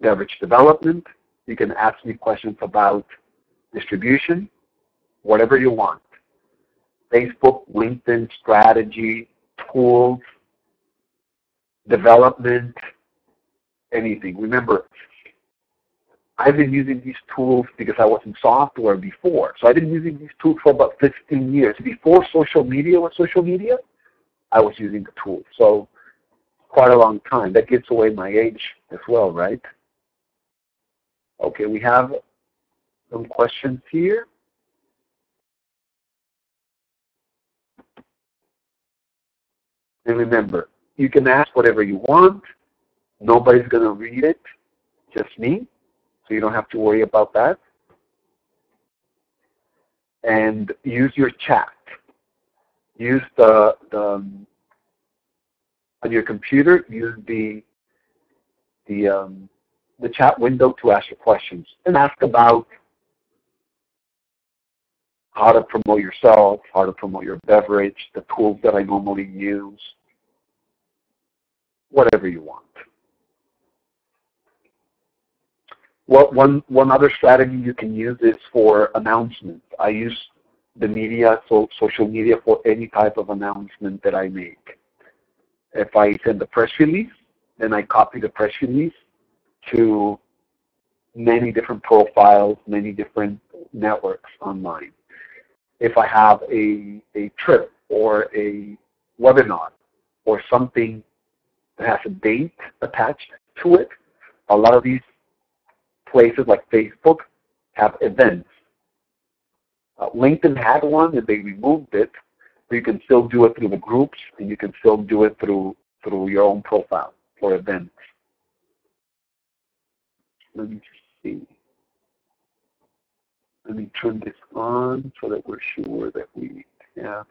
beverage development. You can ask me questions about distribution, whatever you want. Facebook, LinkedIn, strategy, tools, development, anything. Remember, I've been using these tools because I was in software before. So I've been using these tools for about 15 years. Before social media was social media, I was using the tools. So quite a long time. That gives away my age as well, right? Okay, we have some questions here. And remember, you can ask whatever you want. Nobody's going to read it, just me. So you don't have to worry about that. And use your chat. Use on your computer, use the chat window to ask your questions. And ask about how to promote yourself, how to promote your beverage, the tools that I normally use, whatever you want. Well, one other strategy you can use is for announcements. I use the media, social media, for any type of announcement that I make. If I send a press release, then I copy the press release to many different profiles, many different networks online. If I have a trip or a webinar or something that has a date attached to it, a lot of these places like Facebook have events. LinkedIn had one and they removed it, but you can still do it through the groups and you can still do it through your own profile for events. Let me see. Let me turn this on so that we're sure that we have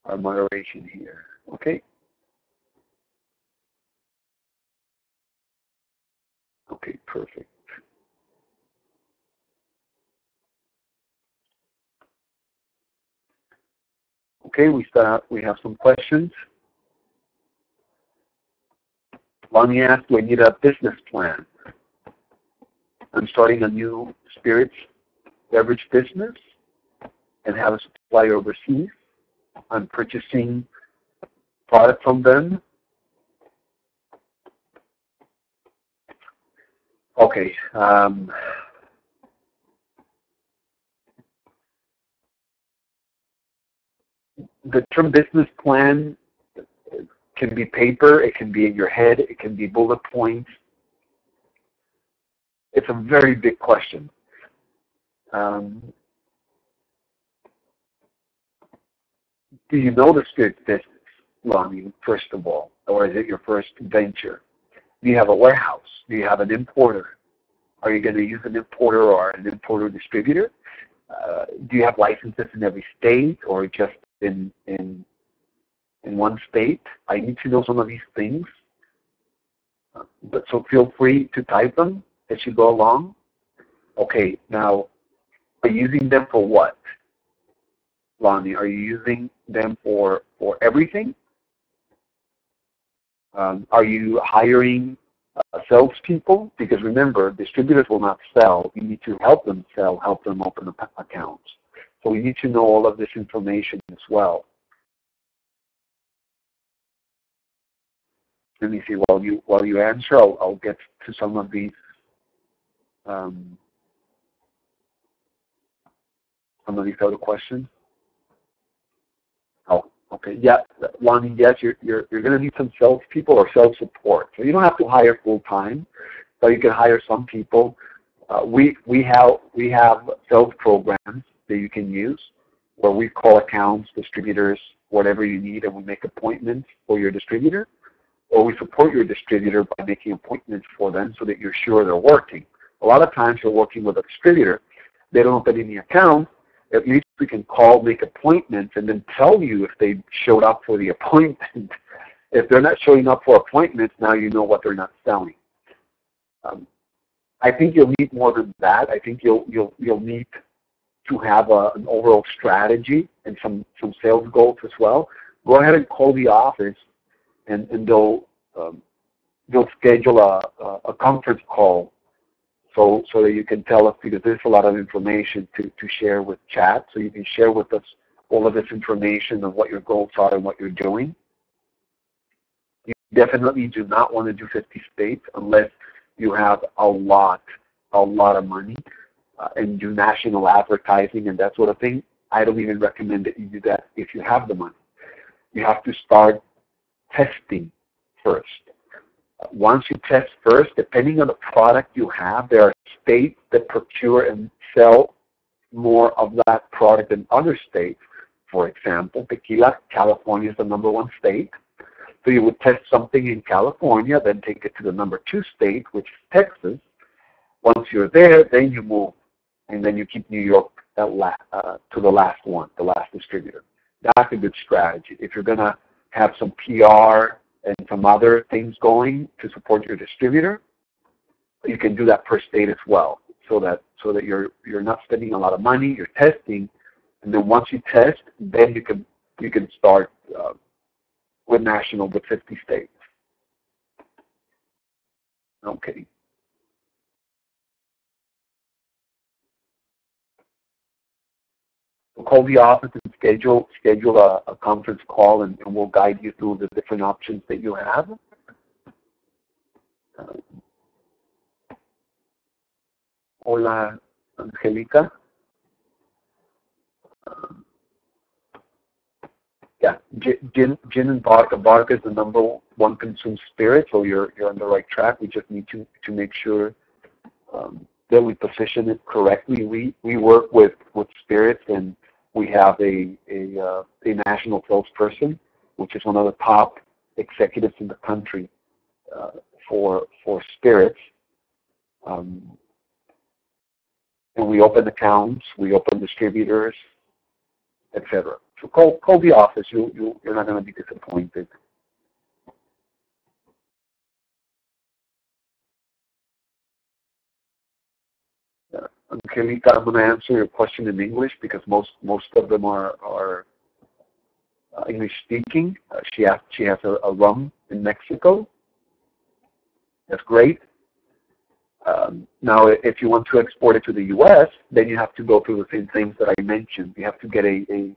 our moderation here. Okay? Okay, perfect. Okay, we have some questions. Lonnie asked, do I need a business plan? I'm starting a new spirits beverage business and have a supplier overseas. I'm purchasing product from them. Okay. The term business plan can be paper, it can be in your head, it can be bullet points. It's a very big question. Do you know the spirit business, Lonnie, first of all, or is it your first venture? Do you have a warehouse? Do you have an importer? Are you going to use an importer or an importer distributor? Do you have licenses in every state or just in one state? I need to know some of these things. But so feel free to type them as you go along. Okay, now, are you using them for what, Lonnie? Are you using them for everything? Are you hiring salespeople? Because remember, distributors will not sell. You need to help them sell, help them open accounts. So we need to know all of this information as well. Let me see. While you answer, I'll get to some of these other questions. Oh, okay. Yeah, Lonnie. Yes, you're going to need some salespeople or sales support. So you don't have to hire full time, but you can hire some people. We have sales programs that you can use where we call accounts, distributors, whatever you need, and we make appointments for your distributor, or we support your distributor by making appointments for them so that you're sure they're working. A lot of times you're working with a distributor, they don't open any accounts. At least we can call, make appointments, and then tell you if they showed up for the appointment. If they're not showing up for appointments, now you know what they're not selling. I think you'll need more than that. I think you'll need to have an overall strategy and some sales goals as well. Go ahead and call the office, and they'll schedule a conference call so that you can tell us, because there's a lot of information to share with chat. So you can share with us all of this information of what your goals are and what you're doing. You Definitely do not want to do 50 states unless you have a lot of money and do national advertising and that sort of thing. I don't even recommend that you do that if you have the money. You have to start testing first. Once you test first, depending on the product you have, there are states that procure and sell more of that product than other states. For example, tequila, California is the #1 state. So you would test something in California, then take it to the #2 state, which is Texas. Once you're there, then you move, and then you keep New York to the last one, the last distributor. That's a good strategy. If you're going to have some PR and some other things going to support your distributor, you can do that per state as well, so that you're not spending a lot of money. You're testing, and then once you test, then you can start with national with 50 states. Okay. So call the office and schedule a conference call, and we'll guide you through the different options that you have. Hola, Angelica. Yeah, gin and vodka. Vodka is the #1 consumed spirit, so you're on the right track. We just need to make sure that we position it correctly. We work with spirits, and we have a national salesperson, which is one of the top executives in the country for spirits. And we open accounts, we open distributors, etc. So call the office. You're not going to be disappointed. Angelica, I'm going to answer your question in English because most of them are English speaking. She has a rum in Mexico. That's great. Now, if you want to export it to the U.S., then you have to go through the same things that I mentioned. You have to get a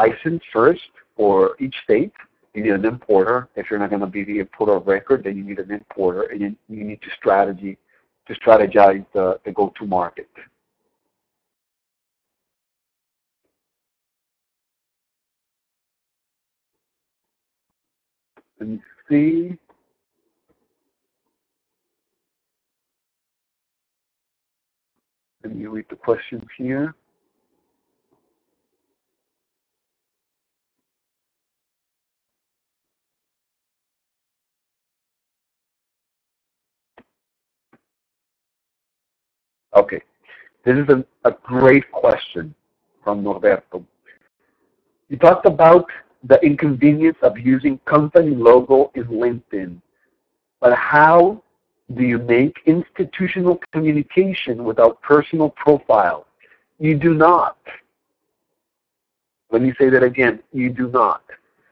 license first for each state. You need an importer. If you're not going to be the importer of record, then you need an importer, and you need to strategize the go-to market. Let me see. Let me read the questions here. Okay, this is a great question from Norberto. You talked about the inconvenience of using company logo in LinkedIn, but how do you make institutional communication without personal profile? You do not. Let me say that again. You do not.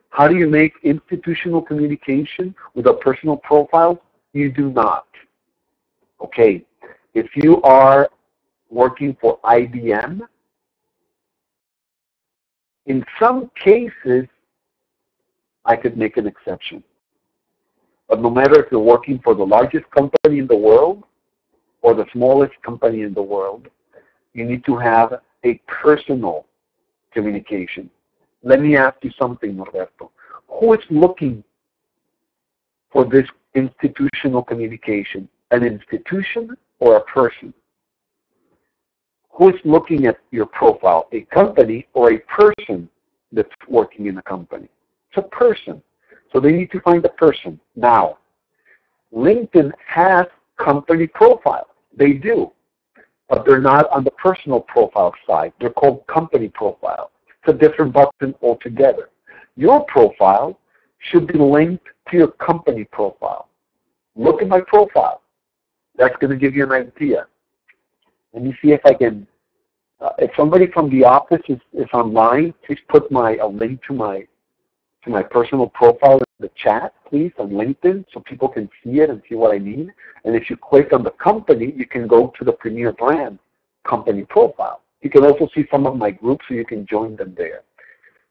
How do you make institutional communication without personal profile? You do not. Okay. If you are working for IBM, in some cases, I could make an exception. But no matter if you're working for the largest company in the world or the smallest company in the world, you need to have a personal communication. Let me ask you something, Norberto. Who is looking for this institutional communication? An institution or a person? Who is looking at your profile? A company or a person that's working in a company? It's a person. So they need to find a person. Now, LinkedIn has company profiles. They do. But they're not on the personal profile side. They're called company profile. It's a different button altogether. Your profile should be linked to your company profile. Look at my profile. That's going to give you an idea. Let me see if I can, if somebody from the office is online, please put a link to my personal profile in the chat, please, on LinkedIn, so people can see it and see what I mean. And if you click on the company, you can go to the Premier Brand company profile. You can also see some of my groups, so you can join them there.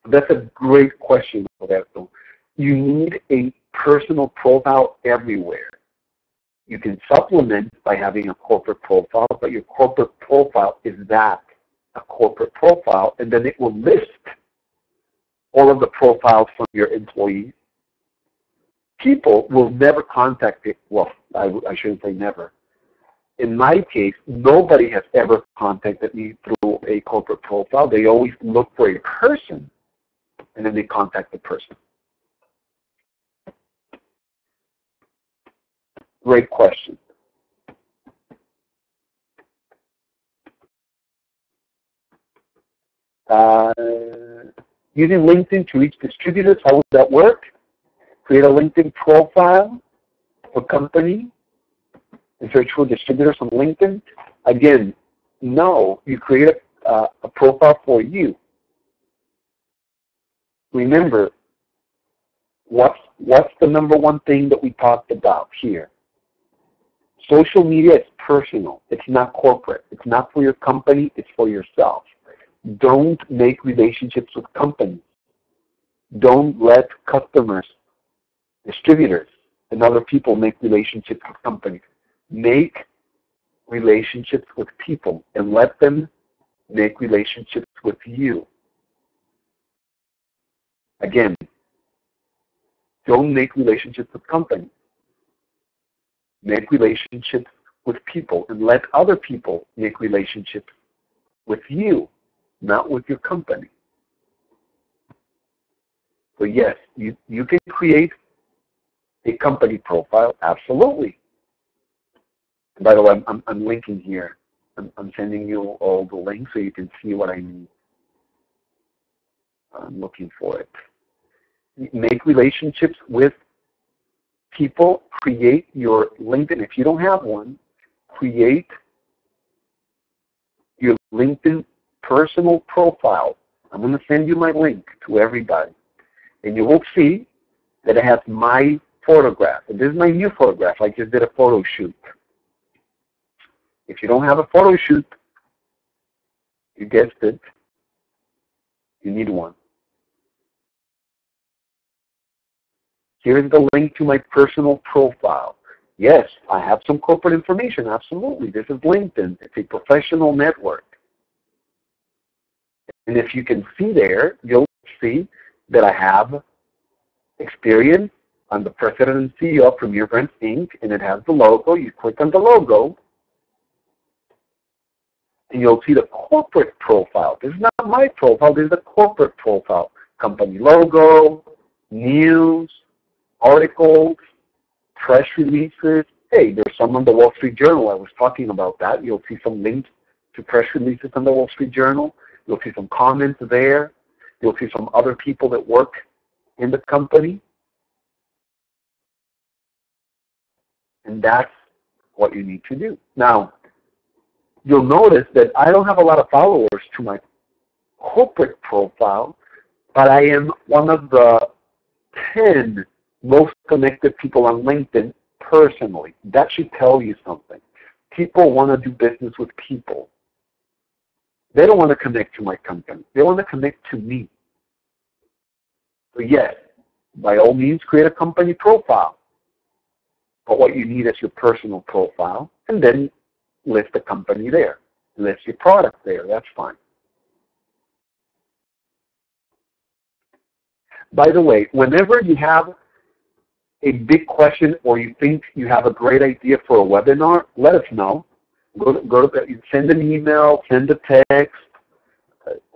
That's a great question, Roberto. You need a personal profile everywhere. You can supplement by having a corporate profile, but your corporate profile is that, a corporate profile, and then it will list all of the profiles from your employees. People will never contact it. Well, I shouldn't say never. In my case, nobody has ever contacted me through a corporate profile. They always look for a person, and then they contact the person. Great question. Using LinkedIn to reach distributors, how would that work? Create a LinkedIn profile for company and search for distributors on LinkedIn. Again, no, you create a profile for you. Remember, what's the number one thing that we talked about here? Social media is personal. It's not corporate. It's not for your company. It's for yourself. Don't make relationships with companies. Don't let customers, distributors, and other people make relationships with companies. Make relationships with people and let them make relationships with you. Again, don't make relationships with companies. Make relationships with people and let other people make relationships with you, not with your company. So yes, you can create a company profile, absolutely. And by the way, I'm linking here. I'm sending you all the links so you can see what I mean. I'm looking for it. Make relationships with people. Create your LinkedIn. If you don't have one, create your LinkedIn personal profile. I'm going to send you my link to everybody. And you will see that it has my photograph. And this is my new photograph. I just did a photo shoot. If you don't have a photo shoot, you guessed it, you need one. Here's the link to my personal profile. Yes, I have some corporate information, absolutely. This is LinkedIn. It's a professional network. And if you can see there, you'll see that I have experience. I'm the president and CEO of Premier Brands, Inc., and it has the logo. You click on the logo, and you'll see the corporate profile. This is not my profile. This is the corporate profile. Company logo, news, articles, press releases. Hey, there's some on the Wall Street Journal. I was talking about that. You'll see some links to press releases on the Wall Street Journal. You'll see some comments there. You'll see some other people that work in the company. And that's what you need to do. Now, you'll notice that I don't have a lot of followers to my corporate profile, but I am one of the 10 most connected people on LinkedIn personally. That should tell you something. People want to do business with people. They don't want to connect to my company. They want to connect to me. So yes, by all means, create a company profile. But what you need is your personal profile, and then list the company there. List your product there. That's fine. By the way, whenever you have a big question or you think you have a great idea for a webinar, let us know. Send an email, send a text,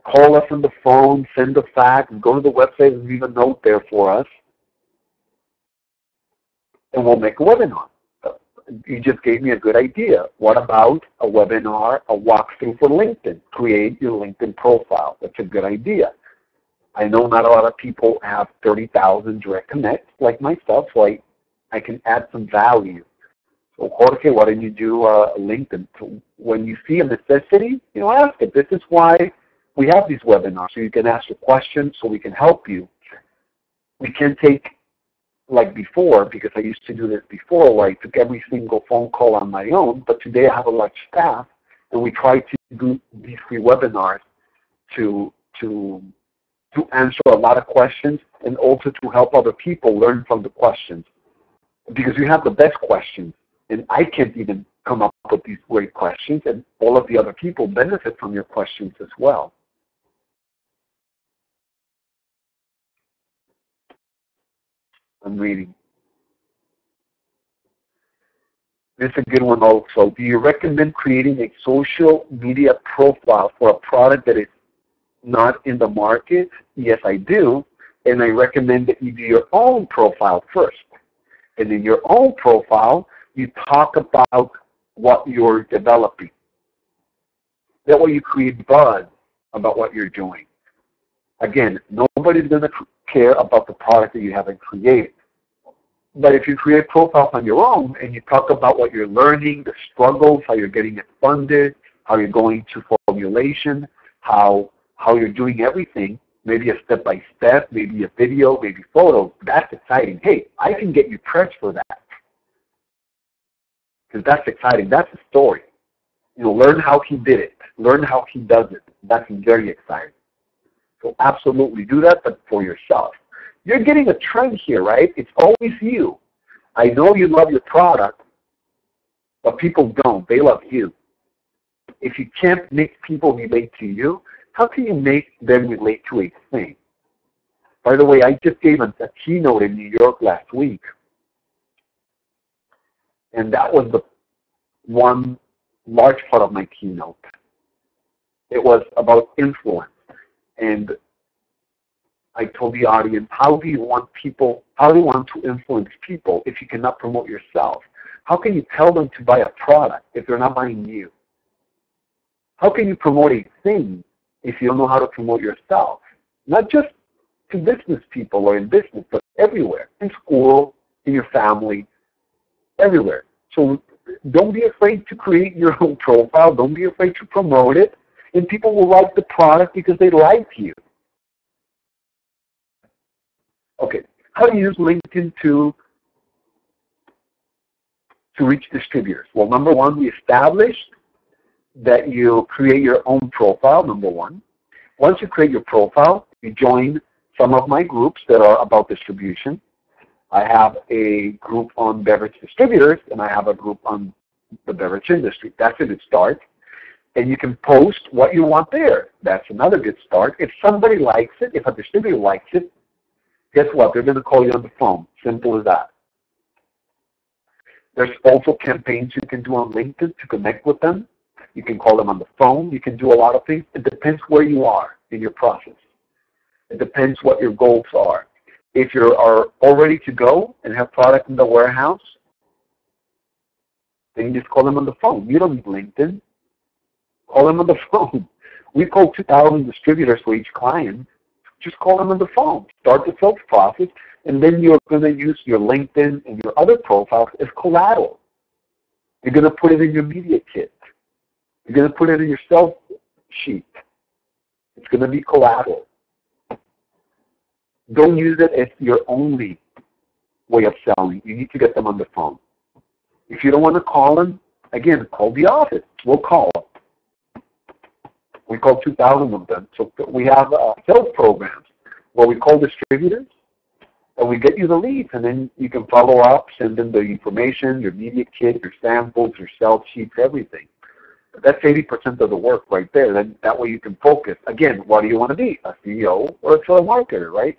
call us on the phone, send a fax, go to the website and leave a note there for us, and we'll make a webinar. You just gave me a good idea. What about a webinar, a walkthrough for LinkedIn? Create your LinkedIn profile. That's a good idea. I know not a lot of people have 30,000 direct connects like myself, so I can add some value. So Jorge, why don't you do LinkedIn? So when you see a necessity, ask it. This is why we have these webinars, so you can ask your questions, so we can help you. We can take, like before, because I used to do this before, where I took every single phone call on my own, but today I have a large staff, and we try to do these free webinars to answer a lot of questions and also to help other people learn from the questions. Because you have the best questions, and I can't even come up with these great questions, and all of the other people benefit from your questions as well. I'm reading. This is a good one also. Do you recommend creating a social media profile for a product that is not in the market? Yes, I do. And I recommend that you do your own profile first. And in your own profile, you talk about what you're developing. That way you create buzz about what you're doing. Again, nobody's going to care about the product that you haven't created. But if you create profiles on your own and you talk about what you're learning, the struggles, how you're getting it funded, how you're going to formulation, how you're doing everything, maybe a step-by-step, maybe a video, maybe photos, that's exciting. Hey, I can get you press for that. Because that's exciting. That's a story. You know, learn how he did it. Learn how he does it. That's very exciting. So absolutely do that, but for yourself. You're getting a trend here, right? It's always you. I know you love your product, but people don't. They love you. If you can't make people relate to you, how can you make them relate to a thing? By the way, I just gave a keynote in New York last week, and that was the one large part of my keynote. It was about influence, and I told the audience, how do you want to influence people if you cannot promote yourself? How can you tell them to buy a product if they're not buying you? How can you promote a thing if you don't know how to promote yourself? Not just to business people or in business, but everywhere, in school, in your family, everywhere. So don't be afraid to create your own profile. Don't be afraid to promote it. And people will like the product because they like you. Okay, how do you use LinkedIn to reach distributors? Well, number one, we established that you create your own profile, number one. Once you create your profile, you join some of my groups that are about distribution. I have a group on beverage distributors, and I have a group on the beverage industry. That's a good start. And you can post what you want there. That's another good start. If somebody likes it, if a distributor likes it, guess what? They're going to call you on the phone. Simple as that. There's also campaigns you can do on LinkedIn to connect with them. You can call them on the phone. You can do a lot of things. It depends where you are in your process. It depends what your goals are. If you are all ready to go and have product in the warehouse, then you just call them on the phone. You don't need LinkedIn. Call them on the phone. We call 2,000 distributors for each client. Just call them on the phone. Start the sales process, and then you're going to use your LinkedIn and your other profiles as collateral. You're going to put it in your media kit. You're going to put it in your sales sheet. It's going to be collateral. Don't use it as your only way of selling. You need to get them on the phone. If you don't want to call them, again, call the office. We'll call them. We call 2,000 of them. So we have sales programs where we call distributors and we get you the leads, and then you can follow up, send them the information, your media kit, your samples, your sales sheets, everything. That's 80% of the work right there. Then that way you can focus. Again, what do you want to be? A CEO or a telemarketer, right?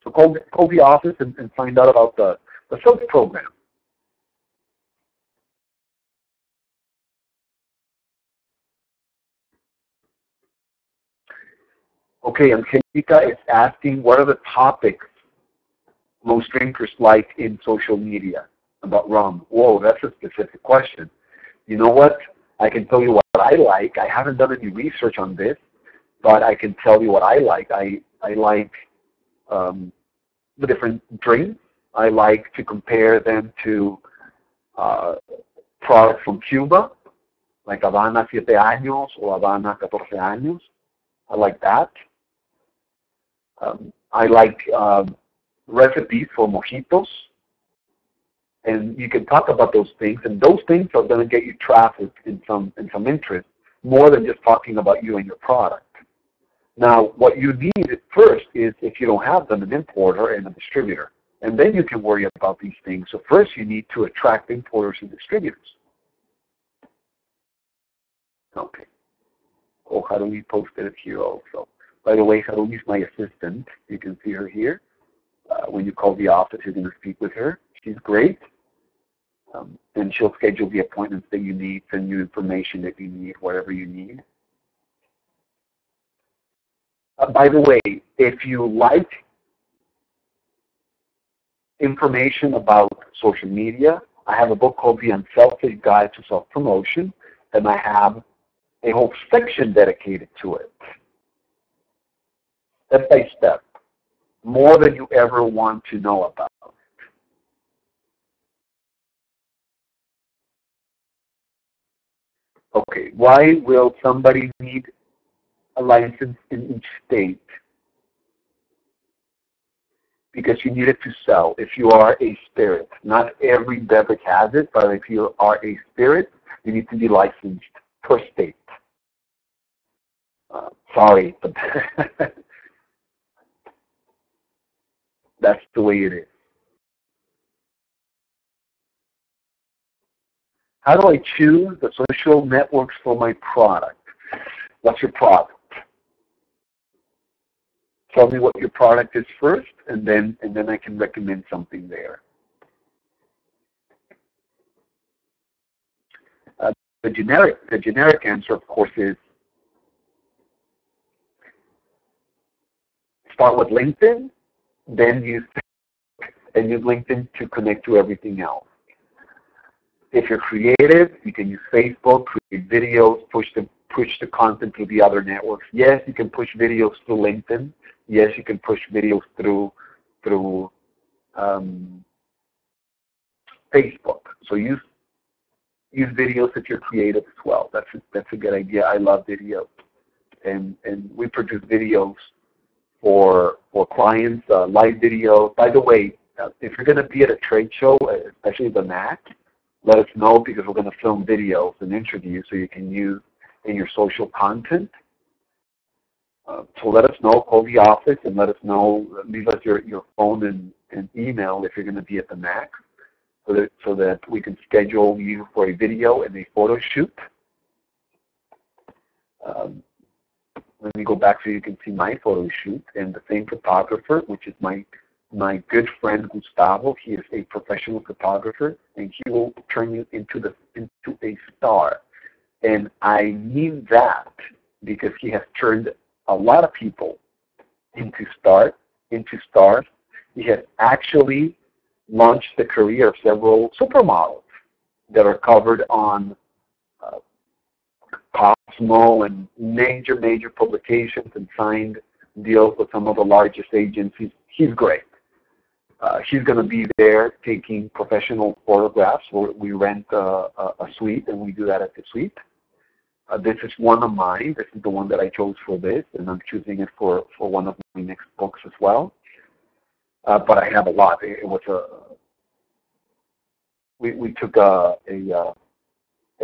So call the office and find out about the sales program. Okay, Angelica is asking, what are the topics most drinkers like in social media about rum? Whoa, that's a specific question. You know what? I can tell you what I like. I haven't done any research on this, but I can tell you what I like. I like the different drinks. I like to compare them to products from Cuba, like Habana 7 años or Habana 14 años. I like that. I like recipes for mojitos, and you can talk about those things, and those things are going to get you traffic and some interest, more than just talking about you and your product. Now, what you need at first is, if you don't have them, an importer and a distributor. And then you can worry about these things. So first you need to attract importers and distributors. Okay. Oh, Harumi posted it here also. By the way, Harumi is my assistant. You can see her here. When you call the office, you're going to speak with her. She's great. And she'll schedule the appointments that you need, send you information that you need, whatever you need. By the way, if you like information about social media, I have a book called The Unselfish Guide to Self-Promotion, and I have a whole section dedicated to it. Step by step, more than you ever want to know about. Okay, why will somebody need a license in each state? Because you need it to sell. If you are a spirit, not every beverage has it, but if you are a spirit, you need to be licensed per state. Sorry, but that's the way it is. How do I choose the social networks for my product? What's your product? Tell me what your product is first, and then I can recommend something there. The generic answer, of course, is start with LinkedIn, then use LinkedIn to connect to everything else. If you're creative, you can use Facebook, create videos, push the content through the other networks. Yes, you can push videos through LinkedIn. Yes, you can push videos through Facebook. So use videos if you're creative as well. That's a good idea. I love videos, and we produce videos for clients, live videos. By the way, if you're going to be at a trade show, especially the NAC, let us know, because we're going to film videos and interviews so you can use in your social content. So let us know, call the office and let us know, leave us your phone and email if you're going to be at the NAC, so that we can schedule you for a video and a photo shoot. Let me go back so you can see my photo shoot, and the same photographer, which is my good friend Gustavo. He is a professional photographer, and he will turn you into a star. And I mean that because he has turned a lot of people into stars. He has actually launched the career of several supermodels that are covered on Cosmo and major publications, and signed deals with some of the largest agencies. He's great. He's going to be there taking professional photographs. We rent a suite, and we do that at the suite. This is one of mine. This is the one that I chose for this, and I'm choosing it for one of my next books as well. But I have a lot. It was we took a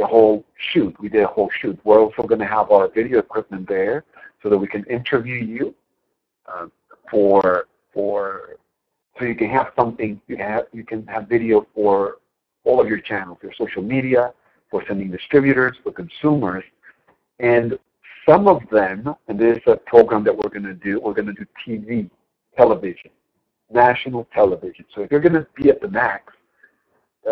whole shoot. We did a whole shoot. We're also going to have our video equipment there so that we can interview you so you can have something. You can have video for all of your channels, your social media, for sending distributors, for consumers. And some of them, and this is a program that we're going to do TV, television, national television. So if you're going to be at the NACS,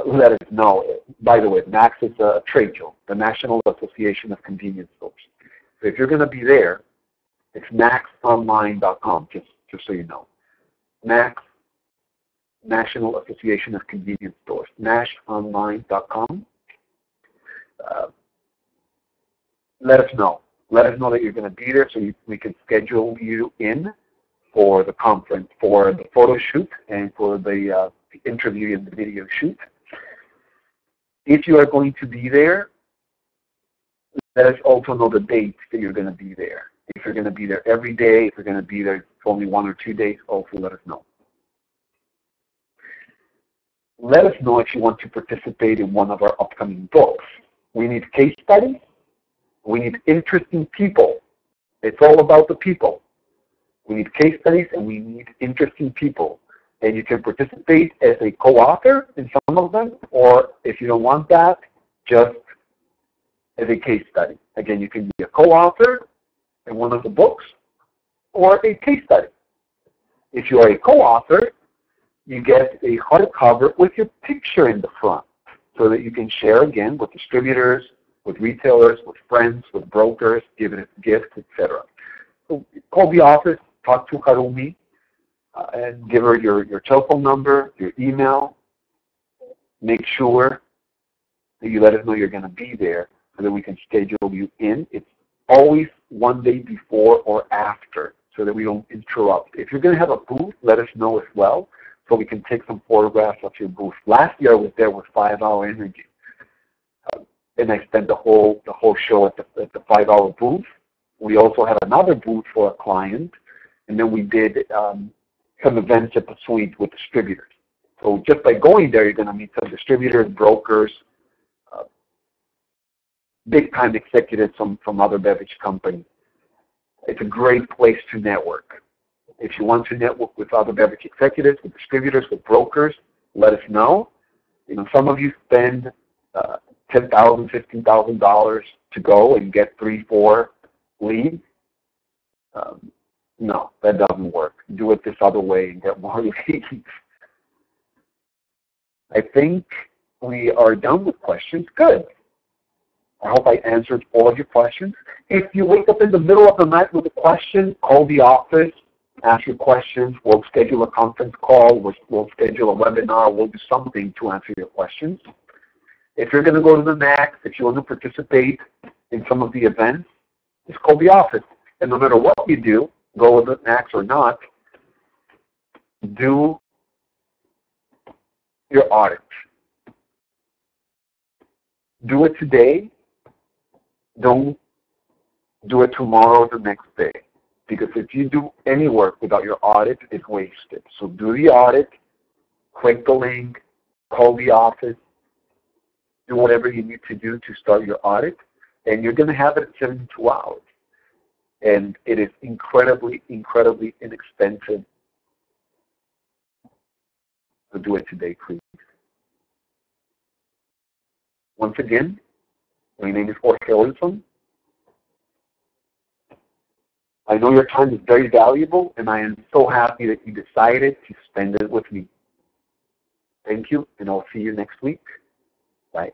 let us know. By the way, NACS is a trade show, the National Association of Convenience Stores. So if you're going to be there, it's nacsonline.com, just so you know. NACS, National Association of Convenience Stores, nashonline.com. Let us know. Let us know that you're going to be there, so we can schedule you in for the conference, for the photo shoot, and for the interview and the video shoot. If you are going to be there, let us also know the dates that you're going to be there. If you're going to be there every day, if you're going to be there for only 1 or 2 days, also let us know. Let us know if you want to participate in one of our upcoming books. We need case studies. We need interesting people It's all about the people. We need case studies and we need interesting people. And you can participate as a co-author in some of them, or if you don't want that, just as a case study. Again, you can be a co-author in one of the books or a case study. If you are a co-author, you get a hardcover with your picture in the front so that you can share again with distributors, with retailers, with friends, with brokers, give it as gifts, etc. So call the office, talk to Harumi, and give her your telephone number, your email. Make sure that you let us know you're going to be there so that we can schedule you in. It's always one day before or after so that we don't interrupt. If you're going to have a booth, let us know as well so we can take some photographs of your booth. Last year I was there with 5 Hour Energy. And I spent the whole show at the 5 Hour booth. We also had another booth for a client, and then we did some events at the suite with distributors. So just by going there, you're going to meet some distributors, brokers, big-time executives from other beverage companies. It's a great place to network. If you want to network with other beverage executives, with distributors, with brokers, let us know. You know, some of you spend $10,000, $15,000 to go and get 3-4 leads. No, that doesn't work. Do it this other way and get more leads. I think we are done with questions. Good. I hope I answered all of your questions. If you wake up in the middle of the night with a question, call the office, ask your questions. We'll schedule a conference call. We'll schedule a webinar. We'll do something to answer your questions. If you're going to go to the NACS, if you want to participate in some of the events, just call the office. And no matter what you do, go with the NACS or not, do your audit. Do it today. Don't do it tomorrow or the next day. Because if you do any work without your audit, it's wasted. So do the audit, click the link, call the office, do whatever you need to do to start your audit, and you're going to have it in 72 hours. And it is incredibly, incredibly inexpensive. So do it today, please. Once again, my name is Jorge Olson. I know your time is very valuable, and I am so happy that you decided to spend it with me. Thank you, and I'll see you next week. Bye.